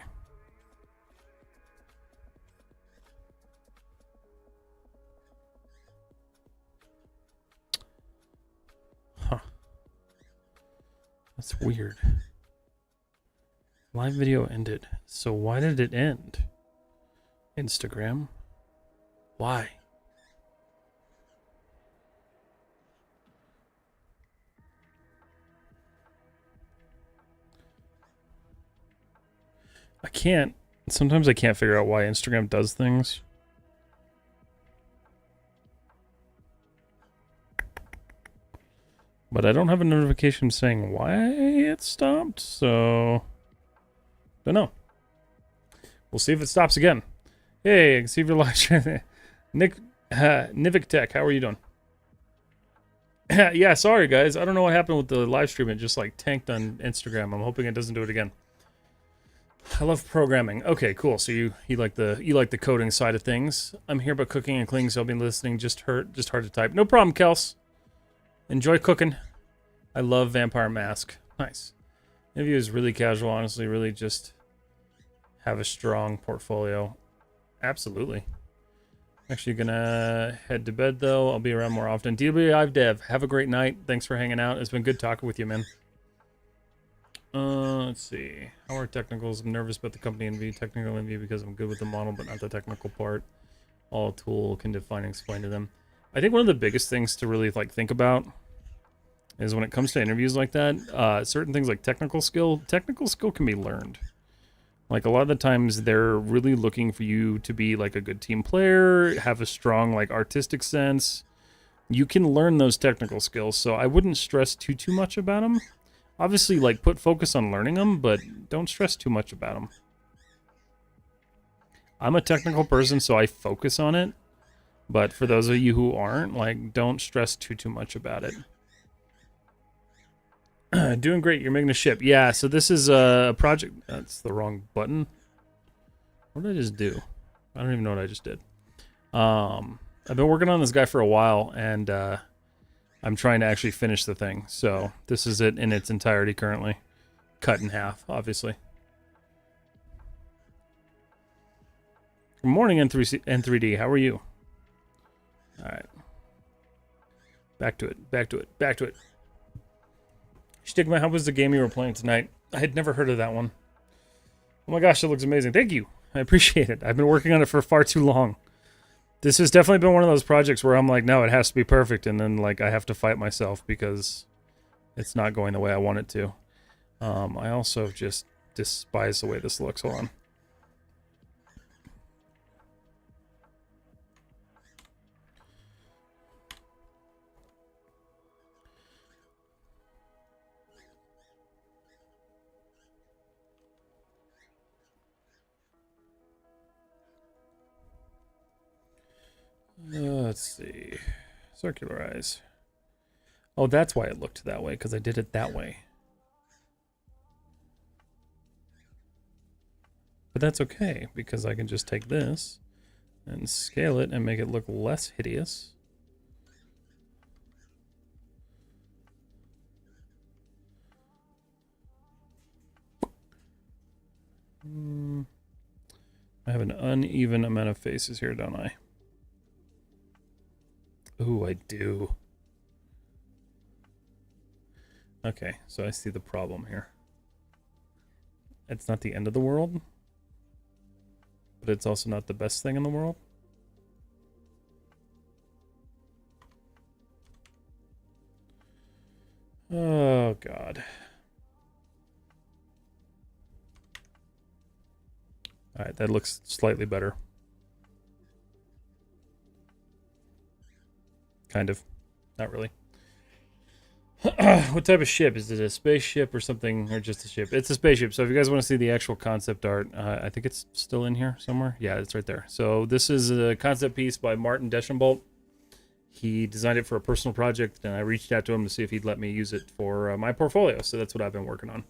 Huh. That's weird. Live video ended. So why did it end? Instagram? Why? Sometimes I can't figure out why Instagram does things. But I don't have a notification saying why it stopped, so don't know. We'll see if it stops again. Hey, I can see if you're live. Nick, Nivik Tech, how are you doing? Yeah, sorry guys. I don't know what happened with the live stream. It just like tanked on Instagram. I'm hoping it doesn't do it again. I love programming. Okay, cool. So you like the coding side of things. I'm here but cooking and cleaning, so I'll be listening. Just hard to type. No problem, Kels. Enjoy cooking. I love Vampire Mask. Nice. Interview is really casual, honestly. Really just have a strong portfolio. Absolutely. Actually gonna head to bed though. I'll be around more often. DWI Dev, have a great night. Thanks for hanging out. It's been good talking with you, man. Let's see. How are technicals? I'm nervous about the company envy. Technical envy because I'm good with the model, but not the technical part. All a tool can define and explain to them. I think one of the biggest things to really like think about is when it comes to interviews like that, certain things like technical skill can be learned. Like a lot of the times they're really looking for you to be like a good team player, have a strong like artistic sense. You can learn those technical skills, so I wouldn't stress too much about them. Obviously, like put focus on learning them, but don't stress too much about them. I'm a technical person, so I focus on it. But for those of you who aren't, like, don't stress too much about it. Doing great. You're making a ship. Yeah, so this is a project. That's the wrong button. What did I just do? I don't even know what I just did. I've been working on this guy for a while, and I'm trying to actually finish the thing. So this is it in its entirety currently. Cut in half, obviously. Good morning, N3D. How are you? All right. Back to it. Stigma, how was the game you were playing tonight? I had never heard of that one. Oh my gosh, it looks amazing. Thank you. I appreciate it. I've been working on it for far too long. This has definitely been one of those projects where I'm like, no, it has to be perfect. And then like I have to fight myself because it's not going the way I want it to. I also just despise the way this looks. Hold on. Let's see. Circularize. Oh, that's why it looked that way, because I did it that way. But that's okay, because I can just take this and scale it and make it look less hideous. I have an uneven amount of faces here, don't I? Ooh, I do. Okay, so I see the problem here. It's not the end of the world, but it's also not the best thing in the world. Oh, God. Alright, that looks slightly better. Kind of. Not really. What type of ship? Is it a spaceship or something, or just a ship? It's a spaceship. So if you guys want to see the actual concept art, I think it's still in here somewhere. Yeah, it's right there. So this is a concept piece by Martin Deschambault. he designed it for a personal project, and I reached out to him to see if he'd let me use it for my portfolio. So that's what I've been working on.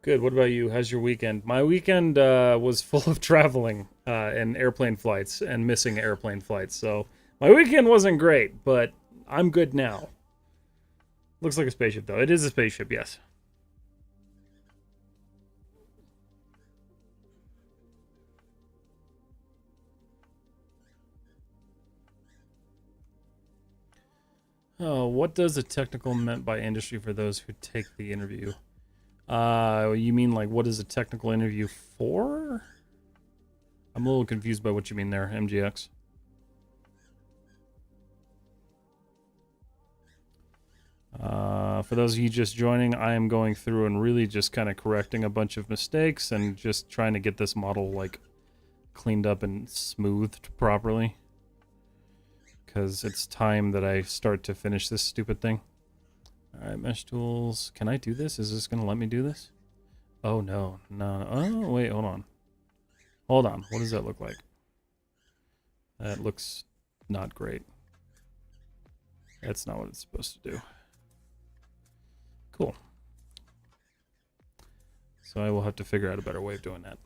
Good. What about you? How's your weekend? My weekend was full of traveling and airplane flights and missing airplane flights. So my weekend wasn't great, but I'm good now. Looks like a spaceship, though. It is a spaceship, yes. Oh, what does a technical meant by industry for those who take the interview? You mean like what is a technical interview for? I'm a little confused by what you mean there, MGX. For those of you just joining, I am going through and really just kind of correcting a bunch of mistakes and just trying to get this model like cleaned up and smoothed properly. Because it's time that I start to finish this stupid thing. Alright, mesh tools. Can I do this? Is this going to let me do this? Oh, no. No. Oh, wait, hold on. Hold on. What does that look like? That looks not great. That's not what it's supposed to do. Cool. So I will have to figure out a better way of doing that.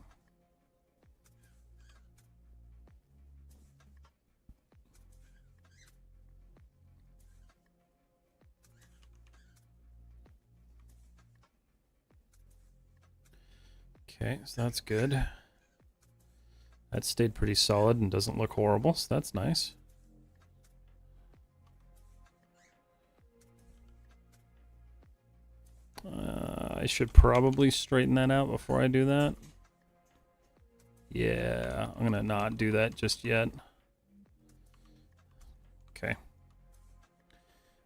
Okay, so that's good. That stayed pretty solid and doesn't look horrible, so that's nice. I should probably straighten that out before I do that. Yeah, I'm gonna not do that just yet. Okay.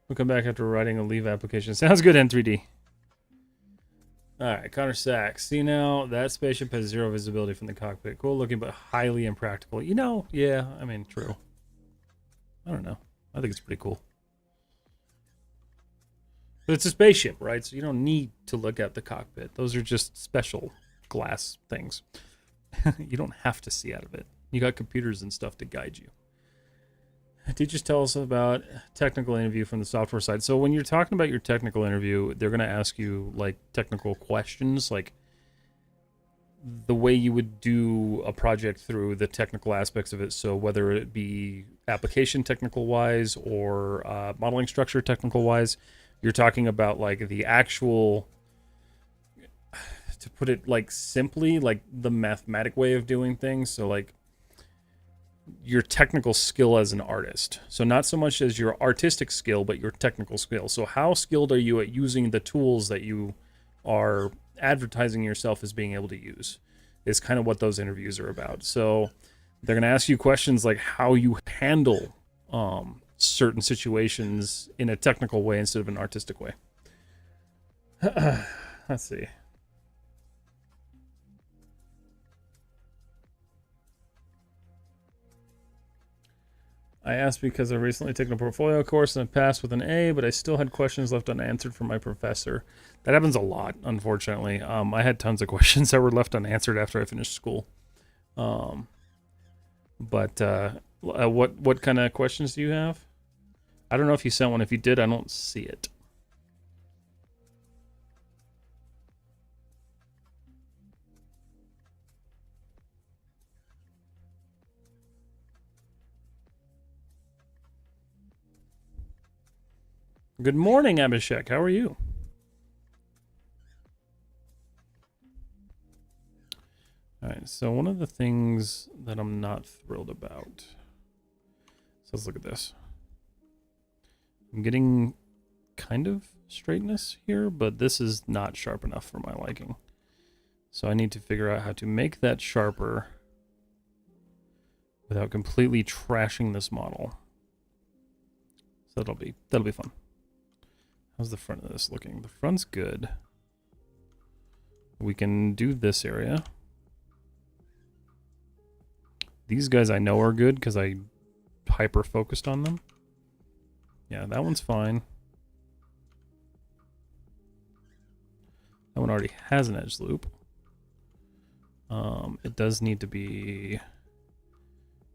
We'll come back after writing a leave application. Sounds good, N3D. Alright, Connor Sachs. See now, that spaceship has zero visibility from the cockpit. Cool looking, but highly impractical. You know, yeah, I mean, true. I don't know. I think it's pretty cool. But it's a spaceship, right? So you don't need to look at the cockpit. Those are just special glass things. You don't have to see out of it. You got computers and stuff to guide you. Teachers tell us about technical interview from the software side. So when you're talking about your technical interview, they're going to ask you like technical questions, like the way you would do a project through the technical aspects of it. So whether it be application technical wise or modeling structure technical wise, you're talking about like the actual, to put it like simply, like the mathematic way of doing things. So like your technical skill as an artist. So not so much as your artistic skill, but your technical skill. So how skilled are you at using the tools that you are advertising yourself as being able to use is kind of what those interviews are about. So they're going to ask you questions like how you handle certain situations in a technical way instead of an artistic way. Let's see. I asked because I recently taken a portfolio course and I passed with an A, but I still had questions left unanswered from my professor. That happens a lot, unfortunately. I had tons of questions that were left unanswered after I finished school. What kind of questions do you have? I don't know if you sent one. If you did, I don't see it. Good morning, Abhishek. How are you? All right, so one of the things that I'm not thrilled about. So let's look at this. I'm getting kind of straightness here, but this is not sharp enough for my liking. So I need to figure out how to make that sharper without completely trashing this model. So that'll be fun. How's the front of this looking? The front's good. We can do this area. These guys I know are good because I hyper focused on them. Yeah, that one's fine. That one already has an edge loop. It does need to be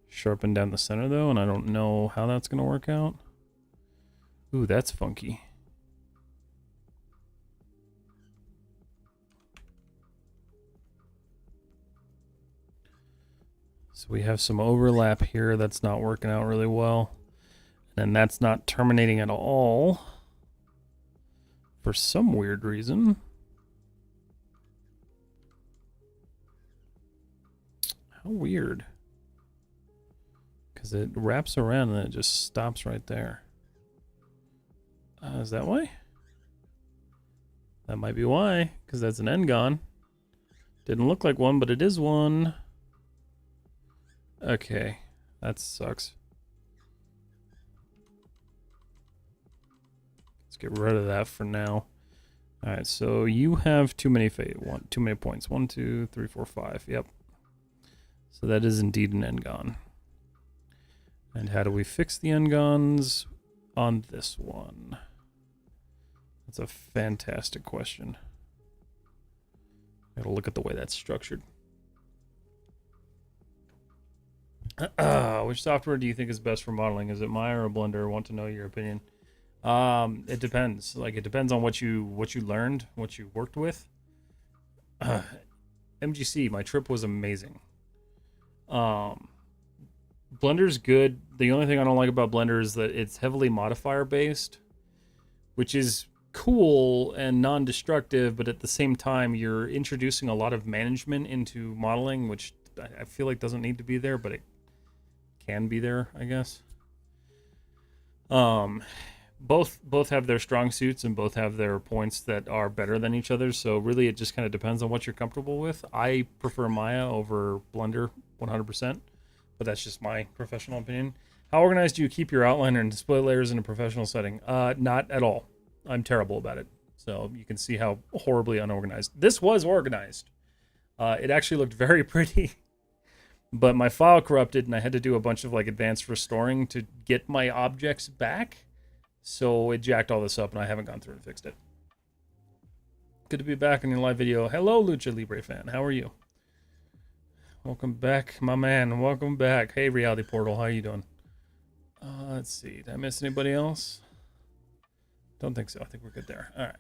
sharpen down the center though, and I don't know how that's gonna work out. Ooh, that's funky. So we have some overlap here that's not working out really well. And that's not terminating at all for some weird reason. How weird. Because it wraps around and it just stops right there. Is that why? That might be why, because that's an N-gon. Didn't look like one, but it is one. Okay, that sucks. Let's get rid of that for now. Alright, so you have too many points. 1, 2, 3, 4, 5. Yep. So that is indeed an N-gon. And how do we fix the N-gons on this one? That's a fantastic question. Gotta look at the way that's structured. Which software do you think is best for modeling? Is it Maya or Blender? I want to know your opinion. It depends. Like, it depends on what you learned, what you worked with. MGC, my trip was amazing. Blender's good. The only thing I don't like about Blender is that it's heavily modifier based, which is cool and non-destructive, but at the same time you're introducing a lot of management into modeling, which I feel like doesn't need to be there, but it can be there, I guess. Both have their strong suits and both have their points that are better than each other, so really it just kind of depends on what you're comfortable with. I prefer Maya over Blender 100%, but that's just my professional opinion. How organized do you keep your outliner and display layers in a professional setting? Not at all. I'm terrible about it. So you can see how horribly unorganized. This was organized. It actually looked very pretty, but my file corrupted and I had to do a bunch of like advanced restoring to get my objects back. So it jacked all this up and I haven't gone through and fixed it. Good to be back in your live video. Hello, Lucha Libre fan. How are you? Welcome back, my man. Welcome back. Hey, Reality Portal. How are you doing? Let's see. Did I miss anybody else? Don't think so. I think we're good there. All right.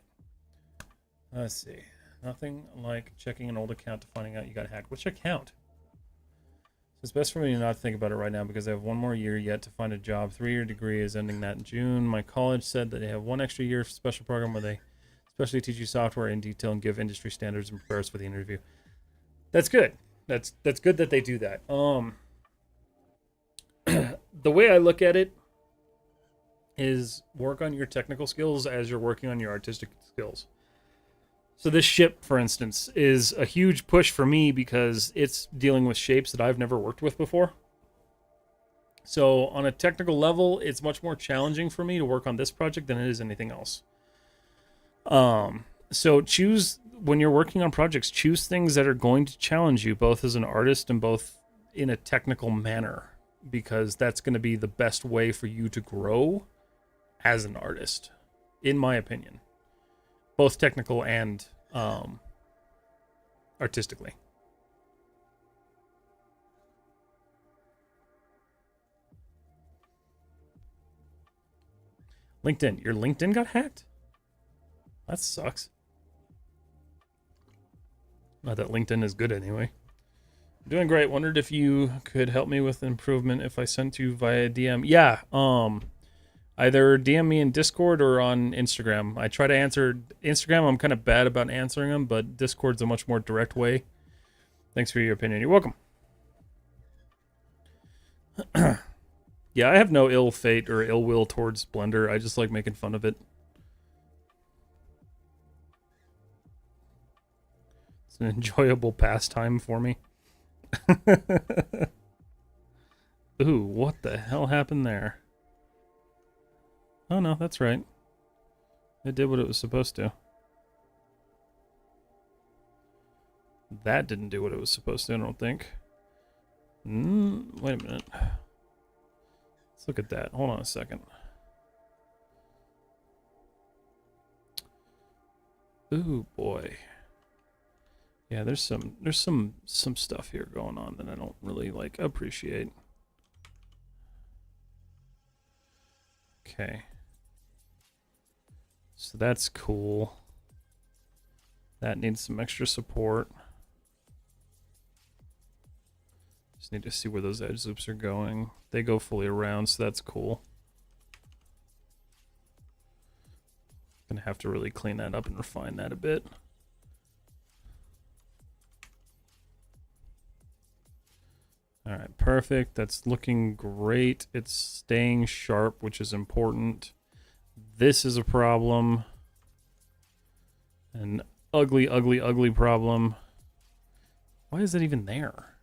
Let's see. Nothing like checking an old account to finding out you got hacked. Which account? So it's best for me to not think about it right now because I have one more year yet to find a job. 3-year degree is ending that in June. My college said that they have one extra year special program where they especially teach you software in detail and give industry standards and prepare us for the interview. That's good. That's good that they do that. The way I look at it is work on your technical skills as you're working on your artistic skills. So this ship, for instance, is a huge push for me because it's dealing with shapes that I've never worked with before. So on a technical level, it's much more challenging for me to work on this project than it is anything else. So choose, when you're working on projects, choose things that are going to challenge you both as an artist and both in a technical manner, because that's going to be the best way for you to grow as an artist, in my opinion, both technical and artistically. LinkedIn. Your LinkedIn got hacked? That sucks. Not that LinkedIn is good anyway. Doing great. Wondered if you could help me with improvement if I sent you via DM. Yeah, either DM me in Discord or on Instagram. I try to answer Instagram. I'm kind of bad about answering them, but Discord's a much more direct way. Thanks for your opinion. You're welcome. Yeah, I have no ill fate or ill will towards Blender. I just like making fun of it. It's an enjoyable pastime for me. Ooh, what the hell happened there? Oh no, that's right. It did what it was supposed to. That didn't do what it was supposed to, I don't think. Wait a minute. Let's look at that. Hold on a second. Ooh, boy. Yeah, there's some stuff here going on that I don't really like appreciate. Okay. So that's cool. That needs some extra support. Just need to see where those edge loops are going. They go fully around, so that's cool. Gonna have to really clean that up and refine that a bit. All right, perfect. That's looking great. It's staying sharp, which is important. This is a problem. An ugly, ugly, ugly problem. Why is that even there?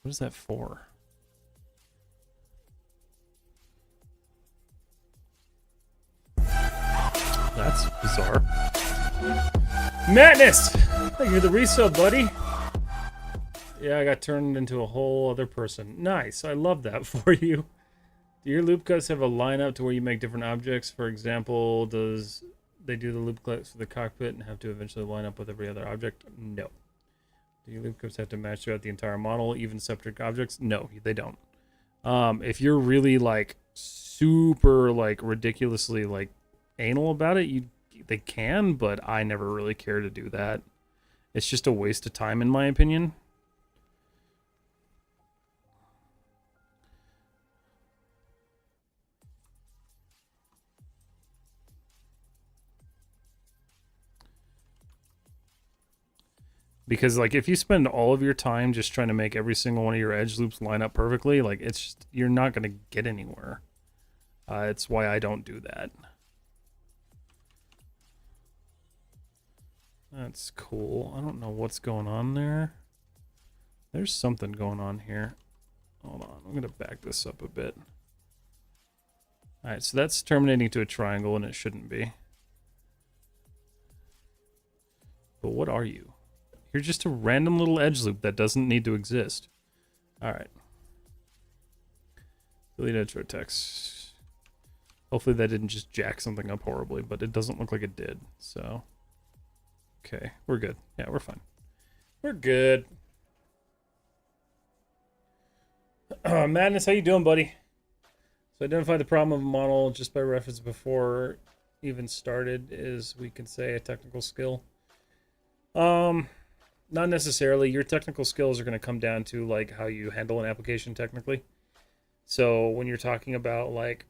What is that for? That's bizarre. Madness! Thank you for the resale, buddy. Yeah, I got turned into a whole other person. Nice. I love that for you. Do your loop cuts have a lineup to where you make different objects? For example, does they do the loop cuts for the cockpit and have to eventually line up with every other object? No. Do your loop cuts have to match throughout the entire model, even separate objects? No, they don't. If you're really like super like ridiculously like anal about it, they can, but I never really care to do that. It's just a waste of time in my opinion. Because like if you spend all of your time just trying to make every single one of your edge loops line up perfectly, like it's just, you're not going to get anywhere. It's why I don't do that. That's cool. I don't know what's going on there. There's something going on here. Hold on, I'm going to back this up a bit. Alright, so that's terminating to a triangle and it shouldn't be. But what are you? You're just a random little edge loop that doesn't need to exist. Alright. Delete intro text. Hopefully that didn't just jack something up horribly, but it doesn't look like it did, so. Okay, we're good. Yeah, we're fine. We're good. Madness, how you doing, buddy? So identify the problem of a model just by reference before even started is, we can say, a technical skill. Not necessarily. Your technical skills are going to come down to like how you handle an application technically. So when you're talking about like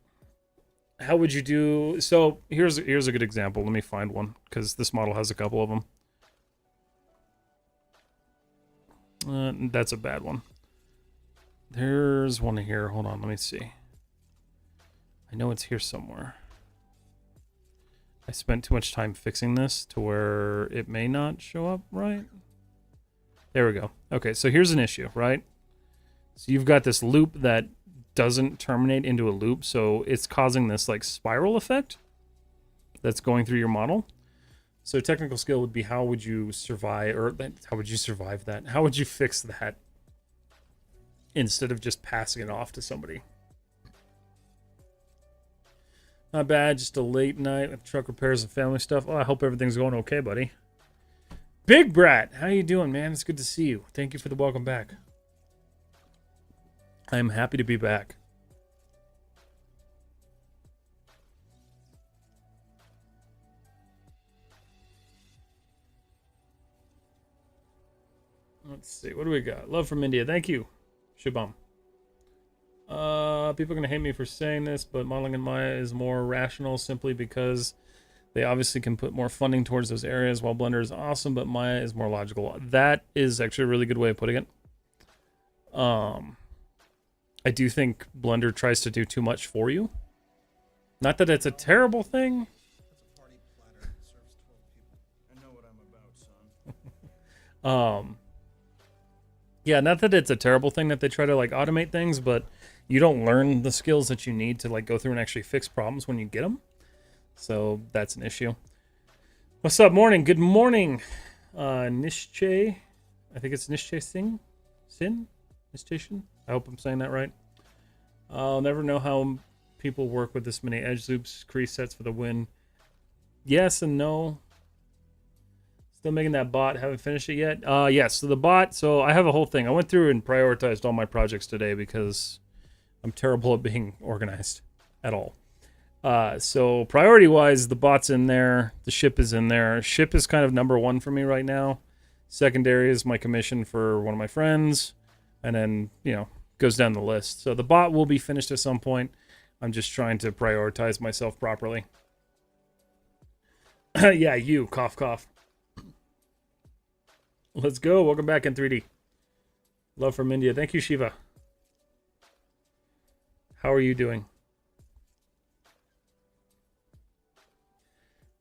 how would you do, so here's a good example. Let me find one because this model has a couple of them. That's a bad one. There's one here. Hold on, let me see. I know it's here somewhere. I spent too much time fixing this to where it may not show up right. There we go. Okay, so here's an issue, right? So you've got this loop that doesn't terminate into a loop, so it's causing this like spiral effect that's going through your model. So technical skill would be how would you survive, or how would you survive that? How would you fix that instead of just passing it off to somebody? Not bad, just a late night with truck repairs and family stuff. Oh, I hope everything's going okay, buddy. Big Brat, how you doing, man? It's good to see you. Thank you for the welcome back. I am happy to be back. Let's see, what do we got? Love from India, thank you, Shabam. People are going to hate me for saying this, but modeling in Maya is more rational simply because they obviously can put more funding towards those areas, while Blender is awesome, but Maya is more logical. That is actually a really good way of putting it. I do think Blender tries to do too much for you. Not that it's a terrible thing. That's a party platter. It serves 12 people. I know what I'm about, son. Yeah, not that it's a terrible thing that they try to like automate things, but you don't learn the skills that you need to like go through and actually fix problems when you get them. So that's an issue. What's up, morning? Good morning, Nishche. I think it's Nishche Singh? Nishche? I hope I'm saying that right. I'll never know how people work with this many edge loops, crease sets for the win. Yes and no. Still making that bot. Haven't finished it yet. Yes, so the bot. So I have a whole thing. I went through and prioritized all my projects today because I'm terrible at being organized. at all. So priority-wise, the bot's in there. The ship is in there. Ship is kind of number one for me right now. Secondary is my commission for one of my friends. And then, goes down the list. So the bot will be finished at some point. I'm just trying to prioritize myself properly. Yeah, you. Cough, cough. Let's go. Welcome back in 3D. Love from India. Thank you, Shiva. How are you doing?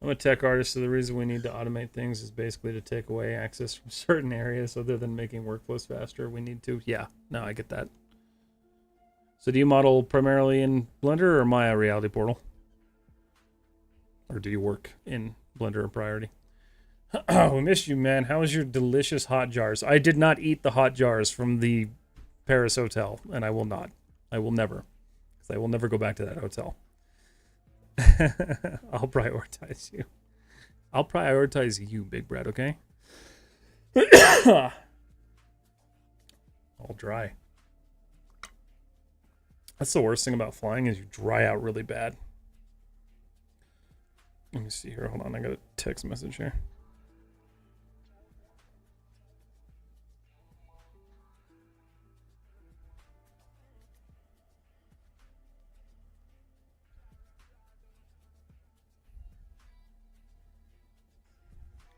I'm a tech artist, so the reason we need to automate things is basically to take away access from certain areas other than making workflows faster. We need to... Yeah, no, I get that. So do you model primarily in Blender or Maya Reality Portal? Or do you work in Blender or Priority? We missed you, man. How was your delicious hot jars? I did not eat the hot jars from the Paris hotel, and I will not. I will never. Because I will never go back to that hotel. I'll prioritize you. I'll prioritize you, Big Brad, okay? All dry. That's the worst thing about flying is you dry out really bad. Let me see here. Hold on. I got a text message here.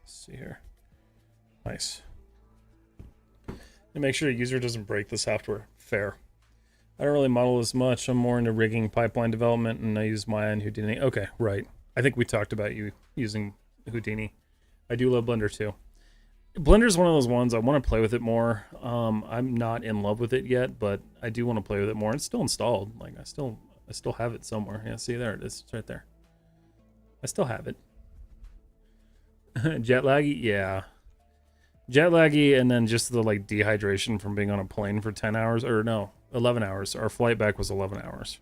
See here. Nice. And make sure the user doesn't break the software. Fair. I don't really model as much. I'm more into rigging, pipeline development, and I use Maya and Houdini. Okay, right. I think we talked about you using Houdini. I do love Blender too. Blender is one of those ones I want to play with it more. I'm not in love with it yet, but I do want to play with it more. It's still installed. Like I still have it somewhere. Yeah, see there it is. It's right there. I still have it. Jet laggy, yeah. Jet laggy, and then just the like dehydration from being on a plane for 10 hours, or no, 11 hours. Our flight back was 11 hours.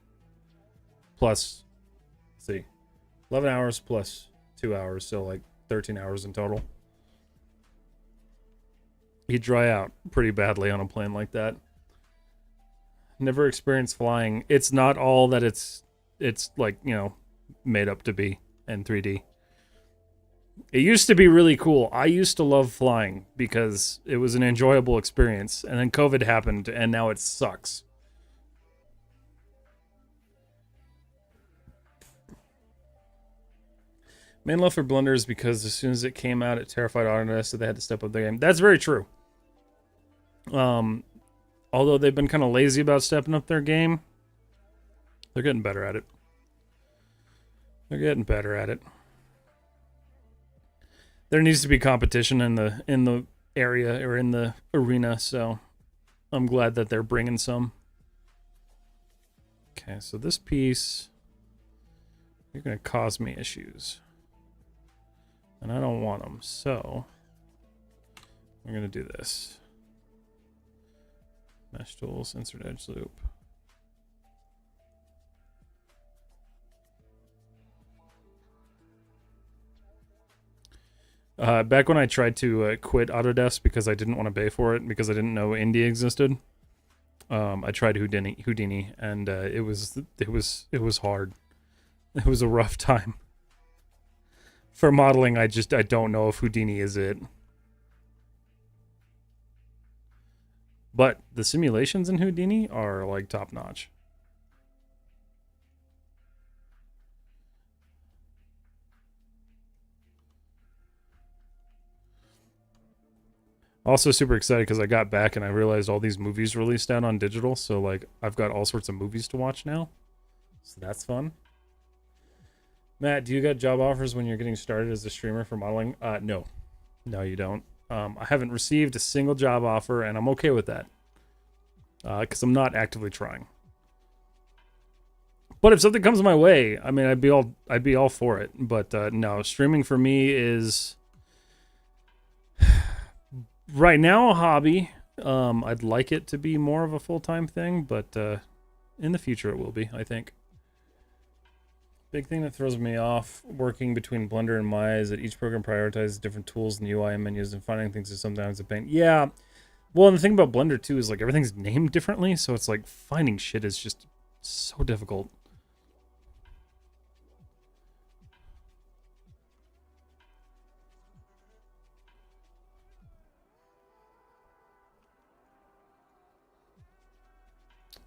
Plus, let's see, 11 hours plus 2 hours, so like 13 hours in total. You dry out pretty badly on a plane like that. Never experienced flying. It's not all that it's like, made up to be in 3D. It used to be really cool. I used to love flying because it was an enjoyable experience. And then COVID happened, and now it sucks. Main love for Blender is because as soon as it came out, it terrified Autodesk, so they had to step up their game. That's very true. Although they've been kind of lazy about stepping up their game, they're getting better at it. They're getting better at it. There needs to be competition in the area or in the arena, so I'm glad that they're bringing some. Okay, so this piece, you're going to cause me issues. And I don't want them, so we're going to do this. Mesh tools, insert edge loop. Back when I tried to quit Autodesk because I didn't want to pay for it because I didn't know Indie existed, I tried Houdini, and it was hard. It was a rough time. For modeling, I don't know if Houdini is it. But the simulations in Houdini are like top notch. Also super excited because I got back and I realized all these movies released out on digital. So like I've got all sorts of movies to watch now. So that's fun. Matt, do you get job offers when you're getting started as a streamer for modeling? No. No, you don't. I haven't received a single job offer, and I'm okay with that. Because I'm not actively trying. But if something comes my way, I mean, I'd be all for it. But no, streaming for me is right now a hobby. I'd like it to be more of a full-time thing, but in the future it will be, I think. Big thing that throws me off working between Blender and Maya is that each program prioritizes different tools and UI and menus, and finding things is sometimes a pain. Yeah. Well, and the thing about Blender too is like everything's named differently, so it's like finding shit is just so difficult.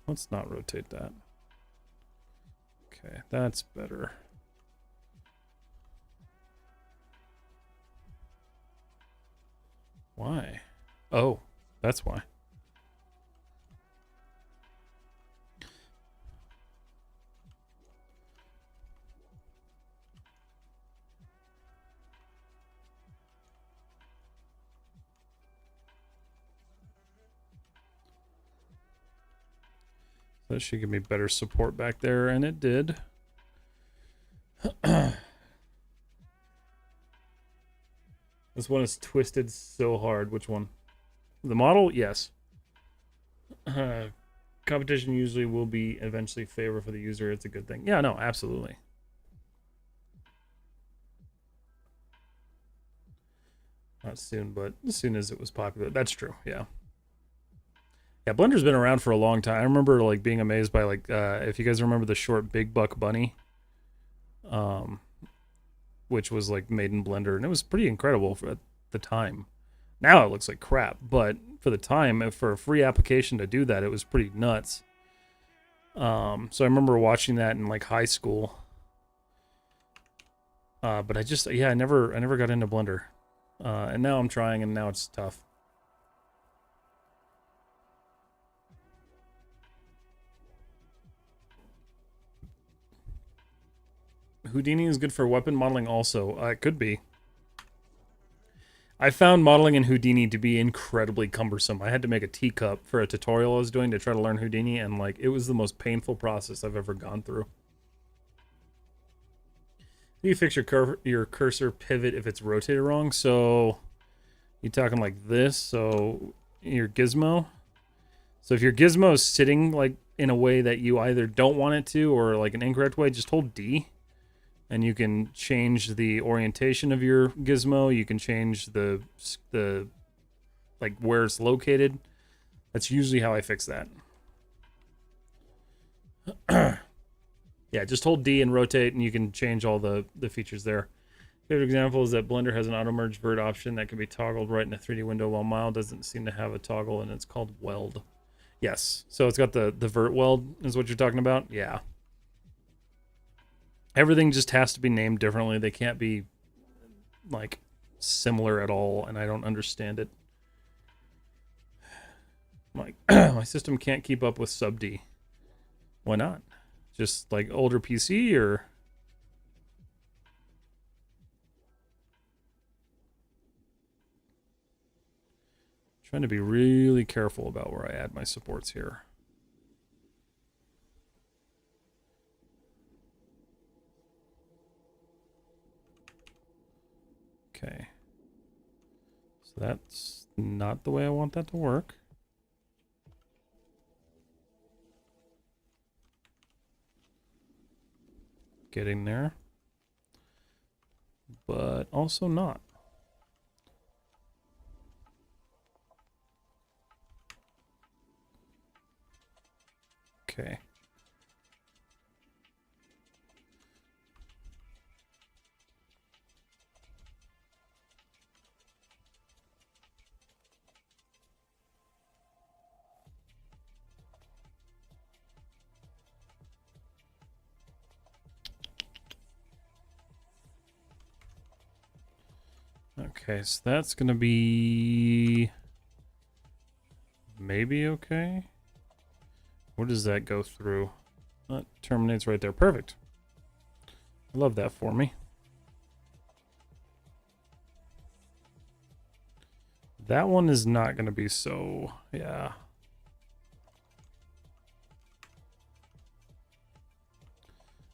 Let's not rotate that. Okay, that's better. Why? Oh, that's why. That should give me better support back there, and it did. This one is twisted so hard. Which one? The model? Yes. Competition usually will be eventually favor for the user. It's a good thing. Yeah, no, absolutely. Not soon, but as soon as it was popular. That's true, yeah. Yeah, Blender's been around for a long time. I remember like being amazed by like if you guys remember the short Big Buck Bunny, which was like made in Blender, and it was pretty incredible for at the time. Now it looks like crap, but for the time, for a free application to do that, it was pretty nuts. So I remember watching that in like high school. But I never got into Blender. And now I'm trying, and now it's tough. Houdini is good for weapon modeling also. It could be. I found modeling in Houdini to be incredibly cumbersome. I had to make a teacup for a tutorial I was doing to try to learn Houdini, and like it was the most painful process I've ever gone through. You fix your cursor pivot if it's rotated wrong. So you're talking like this. So your gizmo. So if your gizmo is sitting like in a way that you either don't want it to or like an incorrect way, just hold D. And you can change the orientation of your gizmo. You can change the like where it's located. That's usually how I fix that. Yeah, just hold D and rotate, and you can change all the features there. Favorite example is that Blender has an auto merge vert option that can be toggled right in a 3D window, while Mile doesn't seem to have a toggle, and it's called Weld. Yes, so it's got the vert weld is what you're talking about. Yeah. Everything just has to be named differently. They can't be like similar at all, and I don't understand it. Like my system can't keep up with sub D. Why not? Just like older PC or trying to be really careful about where I add my supports here. Okay. So that's not the way I want that to work. Getting there. But also not. Okay. Okay, so that's gonna be maybe okay. Where does that go through? That terminates right there. Perfect. I love that for me. That one is not gonna be so, yeah.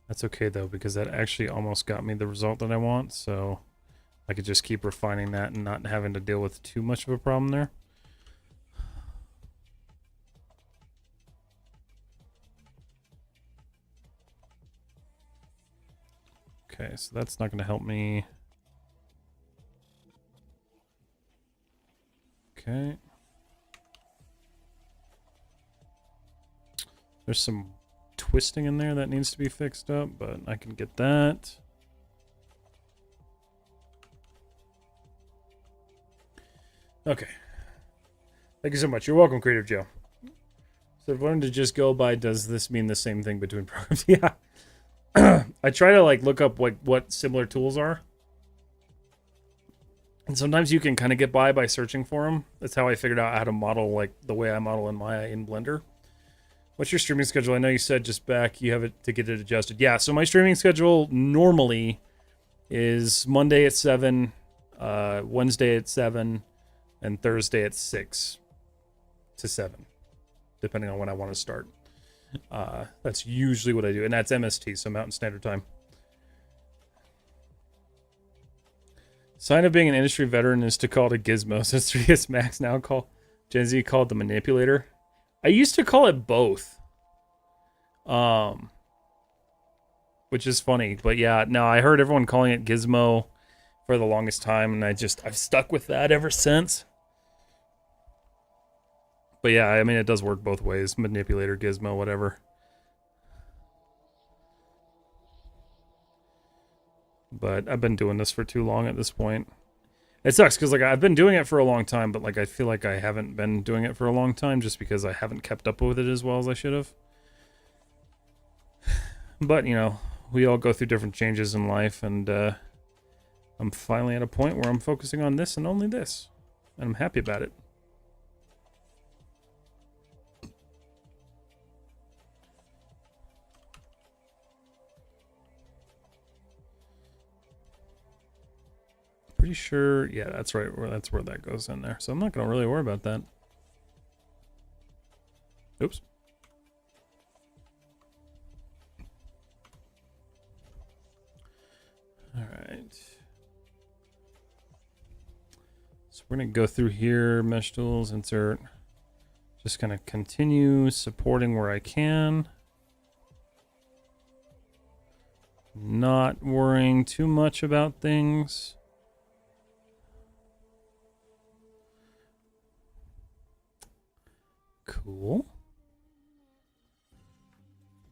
That's okay though, because that actually almost got me the result that I want, so I could just keep refining that and not having to deal with too much of a problem there. Okay, so that's not going to help me. Okay. There's some twisting in there that needs to be fixed up, but I can get that. Okay. Thank you so much. You're welcome, Creative Joe. So I've learned to just go by, does this mean the same thing between programs? Yeah. I try to like look up like what similar tools are. And sometimes you can kind of get by searching for them. That's how I figured out how to model like the way I model in Maya in Blender. What's your streaming schedule? I know you said just back you have it to get it adjusted. Yeah, so my streaming schedule normally is Monday at 7, Wednesday at 7, and Thursday at 6 to 7, depending on when I want to start. That's usually what I do, and that's MST, so Mountain Standard Time. Sign of being an industry veteran is to call it a gizmo. So 3S Max now call Gen Z called the manipulator. I used to call it both. Which is funny, but yeah, no, I heard everyone calling it gizmo for the longest time, and I've stuck with that ever since. But yeah, I mean, it does work both ways. Manipulator, gizmo, whatever. But I've been doing this for too long at this point. It sucks because like I've been doing it for a long time, but like I feel like I haven't been doing it for a long time just because I haven't kept up with it as well as I should have. But you know, we all go through different changes in life, and I'm finally at a point where I'm focusing on this and only this, and I'm happy about it. Pretty sure, yeah, that's right. That's where that goes in there. So I'm not gonna really worry about that. Oops. All right. So we're gonna go through here, mesh tools, insert. Just gonna continue supporting where I can. Not worrying too much about things. Cool.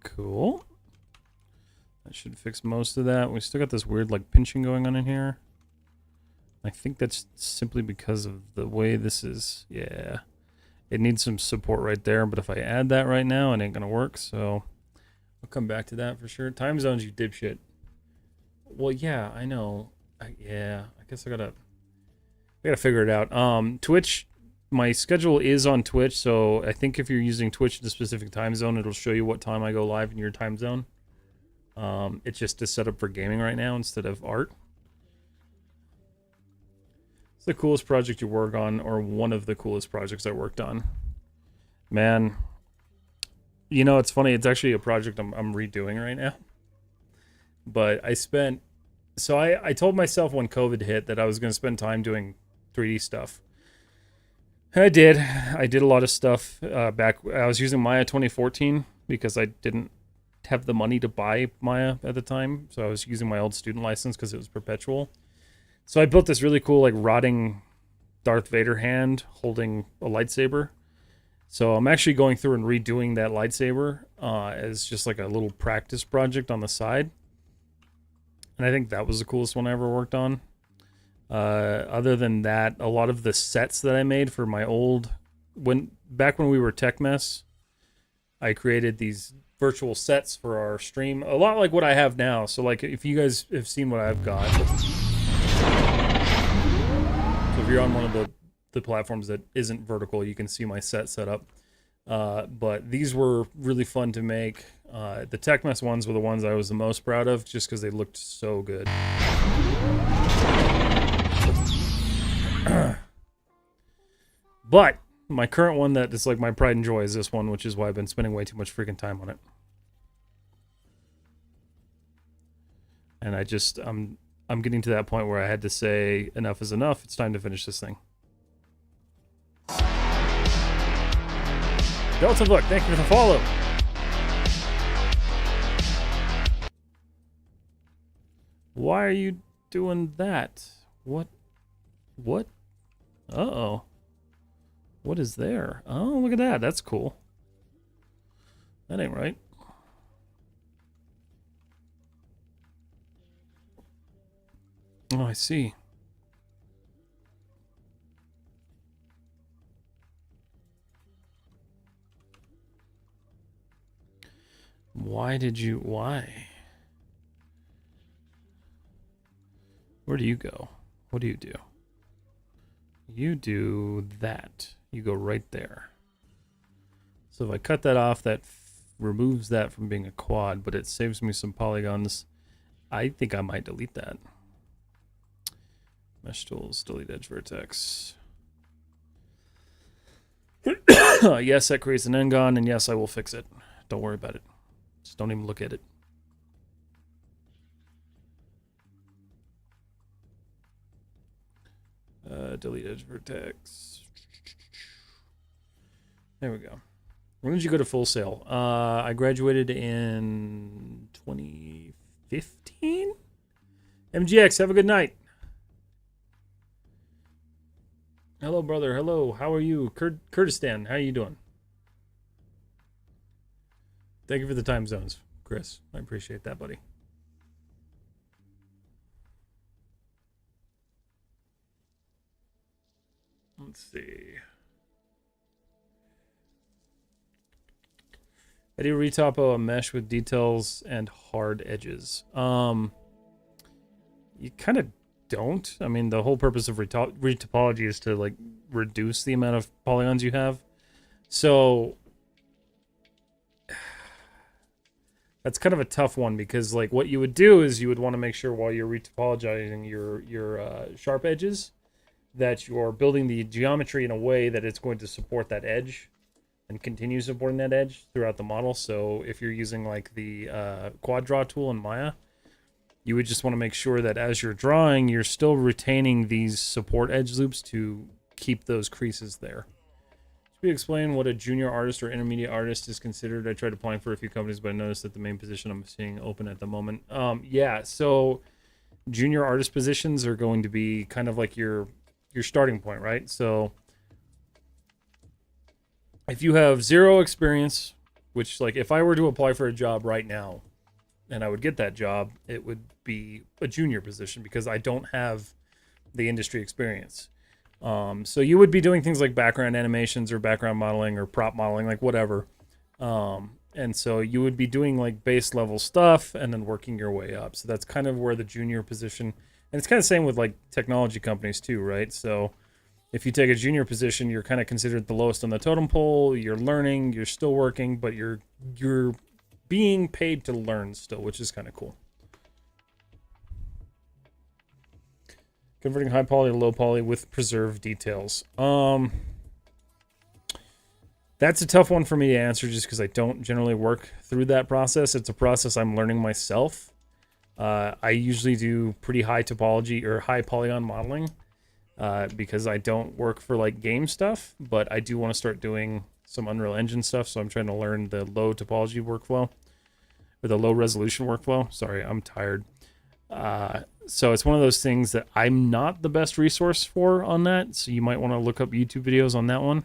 Cool. That should fix most of that. We still got this weird like pinching going on in here. I think that's simply because of the way this is. Yeah. It needs some support right there, but if I add that right now, it ain't gonna work, so I'll come back to that for sure. Time zones, you dipshit. Well, yeah, I know. Yeah, I guess I gotta figure it out. Twitch, my schedule is on Twitch, so I think if you're using Twitch in a specific time zone, it'll show you what time I go live in your time zone. It's just a setup for gaming right now instead of art. It's the coolest project you work on, or one of the coolest projects I worked on. Man, you know, it's funny. It's actually a project I'm redoing right now. But I told myself when COVID hit that I was going to spend time doing 3D stuff. And I did. I did a lot of stuff back. I was using Maya 2014 because I didn't have the money to buy Maya at the time. So I was using my old student license because it was perpetual. So I built this really cool, like, rotting Darth Vader hand holding a lightsaber. So I'm actually going through and redoing that lightsaber as just like a little practice project on the side. And I think that was the coolest one I ever worked on. Other than that, a lot of the sets that I made for my back when we were Tech Mess, I created these virtual sets for our stream. A lot like what I have now. So like if you guys have seen what I've got. So if you're on one of the platforms that isn't vertical, you can see my set up. But these were really fun to make. The Tech Mess ones were the ones I was the most proud of just because they looked so good. But my current one that is like my pride and joy is this one, which is why I've been spending way too much freaking time on it. And I'm getting to that point where I had to say enough is enough. It's time to finish this thing. Delta Book, thank you for the follow. Why are you doing that? What? Uh-oh. What is there? Oh, look at that. That's cool. That ain't right. Oh, I see. Why did you... Why? Where do you go? What do? You do that. You go right there. So if I cut that off, that removes that from being a quad, but it saves me some polygons. I think I might delete that. Mesh tools, delete edge vertex. Yes, that creates an n-gon, and yes, I will fix it. Don't worry about it. Just don't even look at it. Delete edge vertex. There we go. When did you go to Full Sail? I graduated in 2015? MGX, have a good night. Hello, brother. Hello. How are you? Kurdistan, how are you doing? Thank you for the time zones, Chris. I appreciate that, buddy. Let's see. How do you retopo a mesh with details and hard edges? You kind of don't. I mean, the whole purpose of retopology is to like reduce the amount of polygons you have. So that's kind of a tough one because like what you would do is you would want to make sure while you're retopologizing your sharp edges that you're building the geometry in a way that it's going to support that edge and continue supporting that edge throughout the model. So if you're using like the quad draw tool in Maya, you would just want to make sure that as you're drawing, you're still retaining these support edge loops to keep those creases there. Should we explain what a junior artist or intermediate artist is considered? I tried applying for a few companies, but I noticed that the main position I'm seeing open at the moment. Yeah, so junior artist positions are going to be kind of like your starting point, right? So if you have zero experience, which like if I were to apply for a job right now and I would get that job, it would be a junior position because I don't have the industry experience. So you would be doing things like background animations or background modeling or prop modeling, like whatever. And so you would be doing like base level stuff and then working your way up. So that's kind of where the junior position, and it's kind of the same with like technology companies too, right? So if you take a junior position, you're kind of considered the lowest on the totem pole. You're learning, you're still working, but you're being paid to learn still, which is kind of cool. Converting high poly to low poly with preserved details. That's a tough one for me to answer just because I don't generally work through that process. It's a process I'm learning myself. I usually do pretty high topology or high polygon modeling because I don't work for like game stuff, but I do want to start doing some Unreal Engine stuff. So I'm trying to learn the low topology workflow or the low resolution workflow. Sorry, I'm tired. So it's one of those things that I'm not the best resource for on that. So you might want to look up YouTube videos on that one.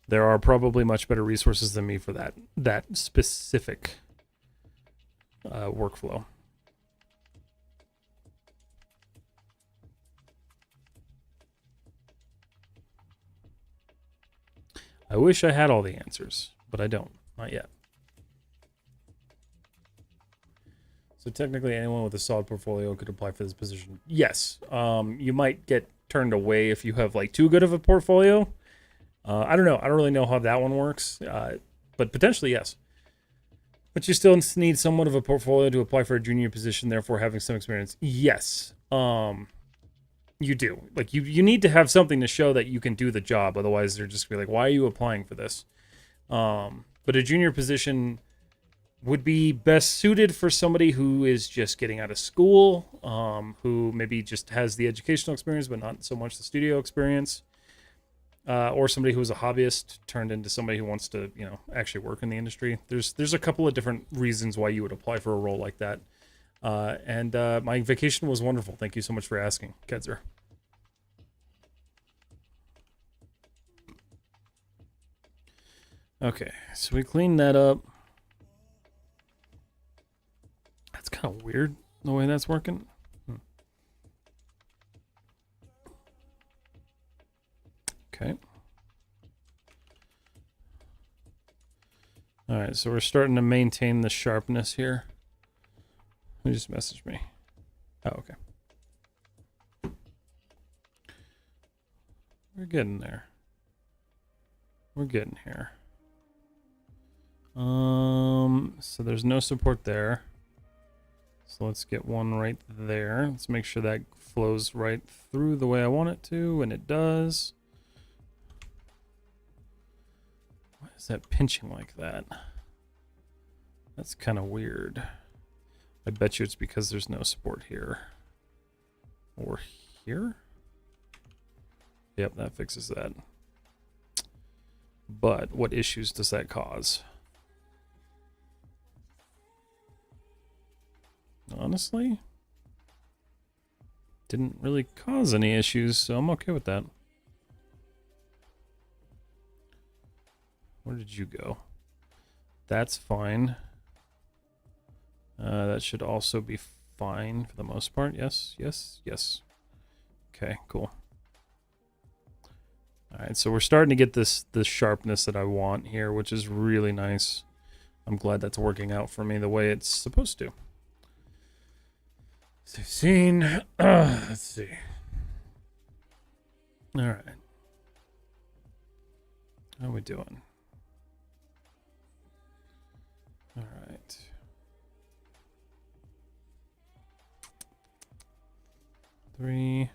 There are probably much better resources than me for that specific workflow. I wish I had all the answers, but I don't. Not yet. So technically anyone with a solid portfolio could apply for this position. Yes. You might get turned away if you have like too good of a portfolio. I don't know. I don't really know how that one works. But potentially, yes. But you still need somewhat of a portfolio to apply for a junior position, therefore having some experience. Yes. You do. Like you need to have something to show that you can do the job. Otherwise, they're just gonna be like, why are you applying for this? But a junior position would be best suited for somebody who is just getting out of school, who maybe just has the educational experience, but not so much the studio experience, or somebody who is a hobbyist turned into somebody who wants to, you know, actually work in the industry. There's a couple of different reasons why you would apply for a role like that. And my vacation was wonderful. Thank you so much for asking, Kedzer. Okay, so we cleaned that up. That's kind of weird, the way that's working. Okay. Alright, so we're starting to maintain the sharpness here. Who just messaged me? Oh, okay. We're getting there. We're getting here. So there's no support there. So let's get one right there. Let's make sure that flows right through the way I want it to, and it does. Why is that pinching like that? That's kind of weird. I bet you it's because there's no support here. Or here? Yep, that fixes that. But what issues does that cause? Honestly, didn't really cause any issues, so I'm okay with that. Where did you go? That's fine. That should also be fine for the most part. Yes, yes, yes. Okay, cool. Alright, so we're starting to get this sharpness that I want here, which is really nice. I'm glad that's working out for me the way it's supposed to. 16. Let's see. Alright. How are we doing? Alright. Three.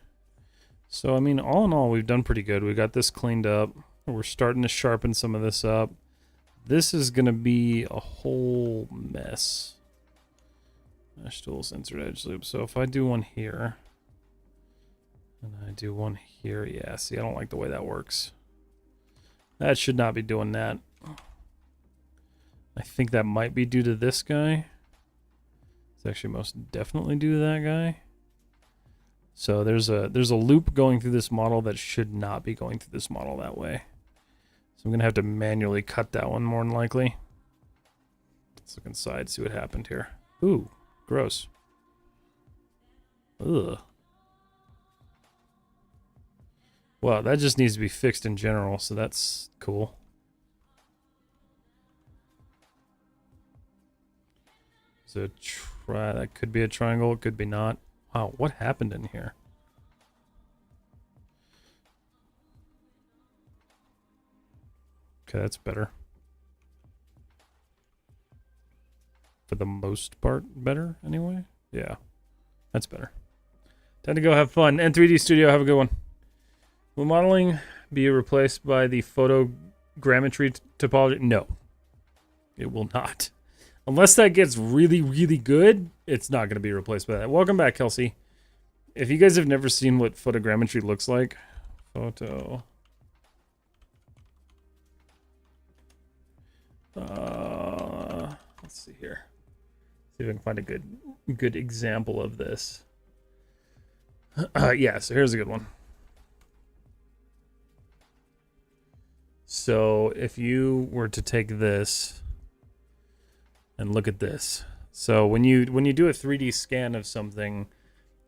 So, I mean, all in all, we've done pretty good. We got this cleaned up. We're starting to sharpen some of this up. This is going to be a whole mess. Mesh tools, insert edge loop. So if I do one here, and I do one here, yeah, see, I don't like the way that works. That should not be doing that. I think that might be due to this guy. It's actually most definitely due to that guy. So there's a loop going through this model that should not be going through this model that way. So I'm going to have to manually cut that one more than likely. Let's look inside, see what happened here. Ooh, gross. Ugh. Well, that just needs to be fixed in general, so that's cool. So that could be a triangle, it could be not. Wow, what happened in here? Okay, that's better. For the most part, better anyway. Yeah, that's better. Time to go have fun. And 3D Studio, have a good one. Will modeling be replaced by the photogrammetry topology? No, it will not. Unless that gets really, really good, it's not going to be replaced by that. Welcome back, Kelsey. If you guys have never seen what photogrammetry looks like, let's see here. See if I can find a good example of this. Yeah, so here's a good one. So if you were to take this and look at this. So when you do a 3D scan of something,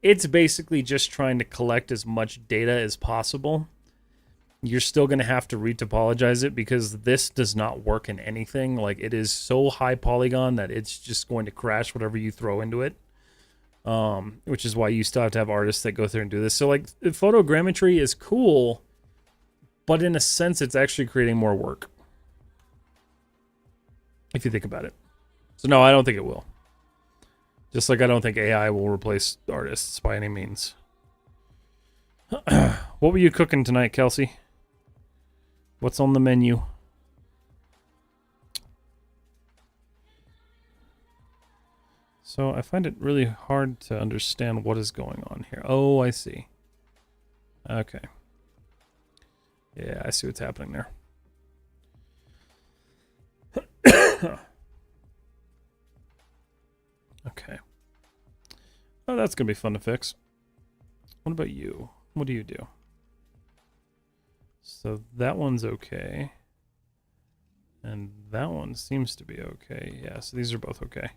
it's basically just trying to collect as much data as possible. You're still going to have to retopologize it because this does not work in anything. Like, it is so high polygon that it's just going to crash whatever you throw into it. Which is why you still have to have artists that go through and do this. So, like, photogrammetry is cool, but in a sense, it's actually creating more work. If you think about it. So, no, I don't think it will. Just like I don't think AI will replace artists by any means. What were you cooking tonight, Kelsey? What's on the menu? So I find it really hard to understand what is going on here. Oh, I see. Okay. Yeah, I see what's happening there. Okay. Oh, that's going to be fun to fix. What about you? What do you do? So that one's okay. And that one seems to be okay. Yeah, so these are both okay.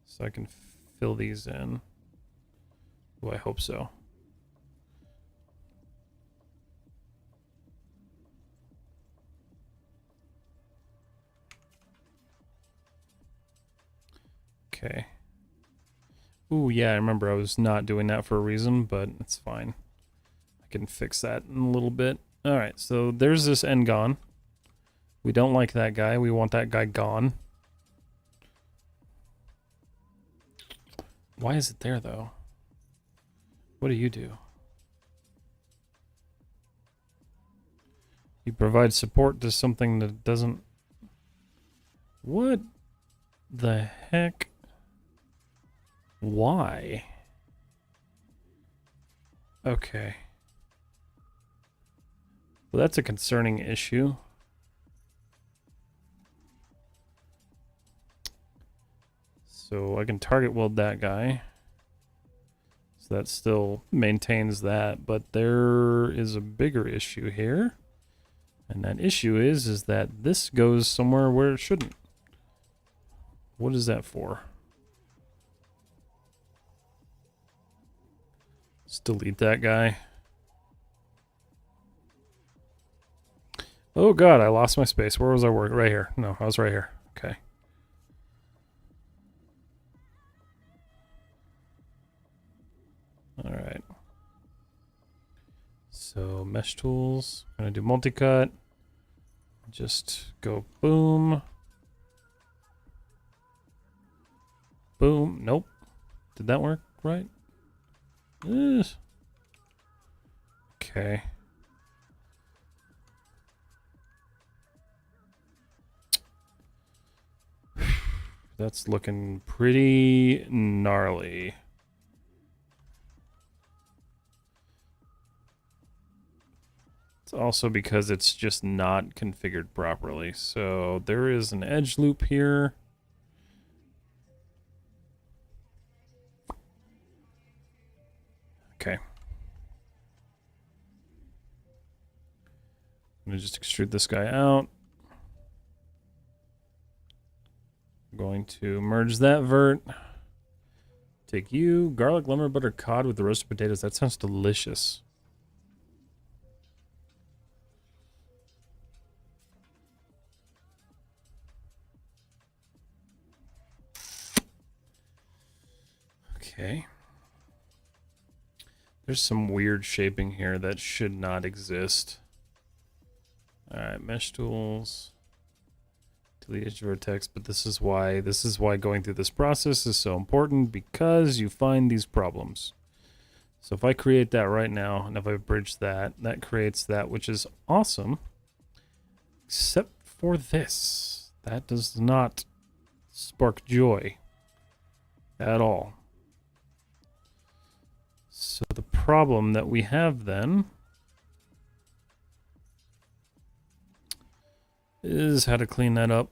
So I can fill these in. Oh, I hope so. Okay. Ooh, yeah, I remember I was not doing that for a reason, but it's fine. I can fix that in a little bit. Alright, so there's this end gone. We don't like that guy. We want that guy gone. Why is it there, though? What do you do? You provide support to something that doesn't... What the heck? Why? Okay. Well, that's a concerning issue. So I can target weld that guy. So that still maintains that, but there is a bigger issue here. And that issue is that this goes somewhere where it shouldn't. What is that for? Let's delete that guy. Oh god, I lost my space. Where was I working? Right here. No, I was right here. Okay. Alright. So, mesh tools. I'm going to do multi-cut. Just go boom. Boom. Nope. Did that work right? Okay. That's looking pretty gnarly. It's also because it's just not configured properly. So there is an edge loop here. Okay. I'm going to just extrude this guy out. I'm going to merge that vert. Take you, garlic, lemon butter, cod with the roasted potatoes. That sounds delicious. Okay. There's some weird shaping here that should not exist. Alright, mesh tools. Delete edge vertex, but this is why going through this process is so important, because you find these problems. So if I create that right now, and if I bridge that, that creates that, which is awesome. Except for this. That does not spark joy at all. So the problem that we have then is how to clean that up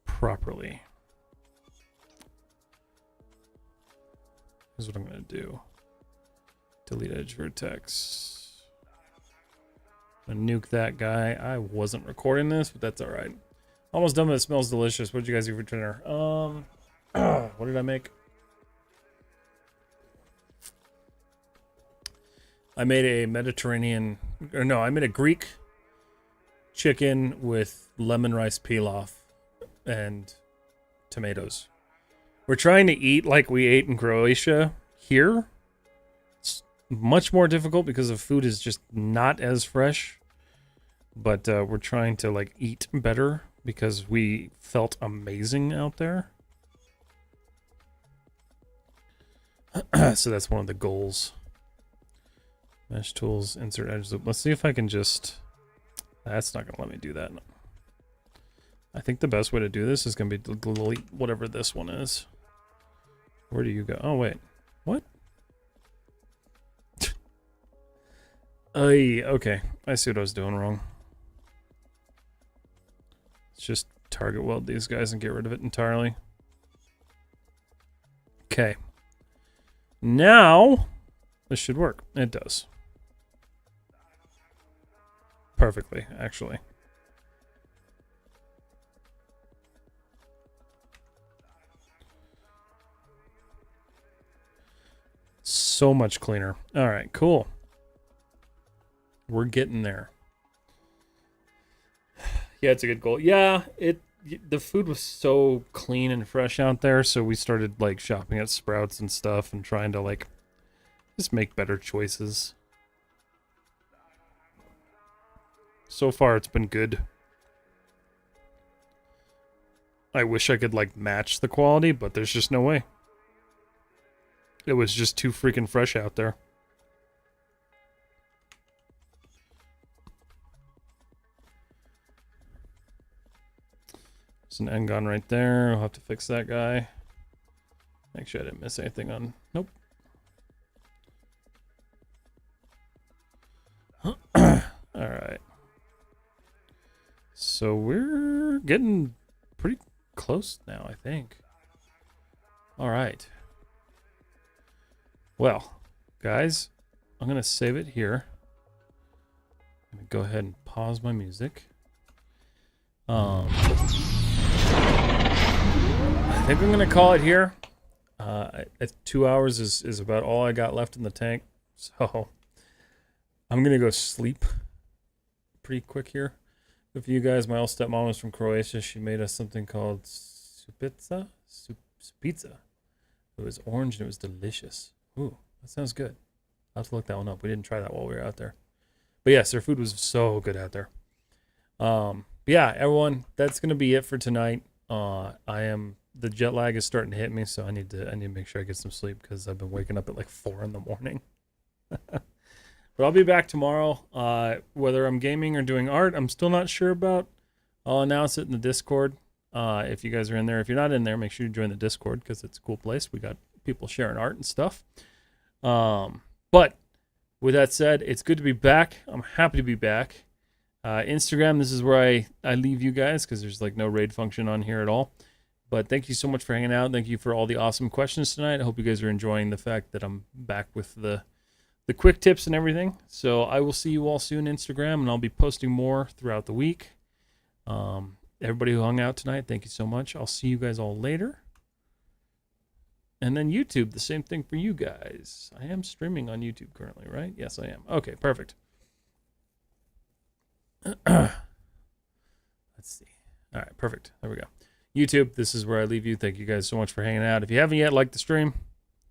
properly. Here's what I'm going to do. Delete edge vertex. I'm gonna nuke that guy. I wasn't recording this, but that's alright. Almost done, but it smells delicious. What did you guys eat for dinner? What did I make? I made a Mediterranean, or no, I made a Greek chicken with lemon rice pilaf and tomatoes. We're trying to eat like we ate in Croatia here. It's much more difficult because the food is just not as fresh. But we're trying to like eat better because we felt amazing out there. So that's one of the goals. Mesh tools, insert edge loop. Let's see if I can just... That's not going to let me do that. I think the best way to do this is going to be to delete whatever this one is. Where do you go? Oh, wait. What? Okay. I see what I was doing wrong. Let's just target weld these guys and get rid of it entirely. Okay. Now, this should work. It does. Perfectly, actually. So much cleaner. All right, cool. We're getting there. Yeah, it's a good goal. Yeah, the food was so clean and fresh out there, so we started like shopping at Sprouts and stuff and trying to like just make better choices. So far, it's been good. I wish I could like match the quality, but there's just no way. It was just too freaking fresh out there. There's an end gun right there. I'll have to fix that guy. Make sure I didn't miss anything on... Nope. Alright. So we're getting pretty close now, I think. Alright. Well, guys, I'm going to save it here. I'm going to go ahead and pause my music. I think I'm going to call it here. 2 hours is about all I got left in the tank. So I'm going to go sleep pretty quick here. With you guys, my old stepmom was from Croatia. She made us something called supica. Supica. It was orange and it was delicious. Ooh, that sounds good. I'll have to look that one up. We didn't try that while we were out there. But yes, their food was so good out there. Yeah, everyone, that's gonna be it for tonight. The jet lag is starting to hit me, so I need to make sure I get some sleep because I've been waking up at like 4 in the morning. But I'll be back tomorrow. Whether I'm gaming or doing art, I'm still not sure about. I'll announce it in the Discord. If you guys are in there. If you're not in there, make sure you join the Discord because it's a cool place. We got people sharing art and stuff. But with that said, it's good to be back. I'm happy to be back. Instagram, this is where I leave you guys because there's like no raid function on here at all. But thank you so much for hanging out. Thank you for all the awesome questions tonight. I hope you guys are enjoying the fact that I'm back with the quick tips and everything. So I will see you all soon Instagram, and I'll be posting more throughout the week. Everybody who hung out tonight, thank you so much. I'll see you guys all later. And then YouTube, the same thing for you guys. I am streaming on YouTube currently, right? Yes, I am. Okay, perfect. Let's see. All right, perfect. There we go. YouTube, this is where I leave you. Thank you guys so much for hanging out. If you haven't yet liked the stream,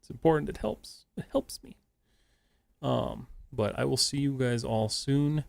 it's important. It helps. It helps me. But I will see you guys all soon.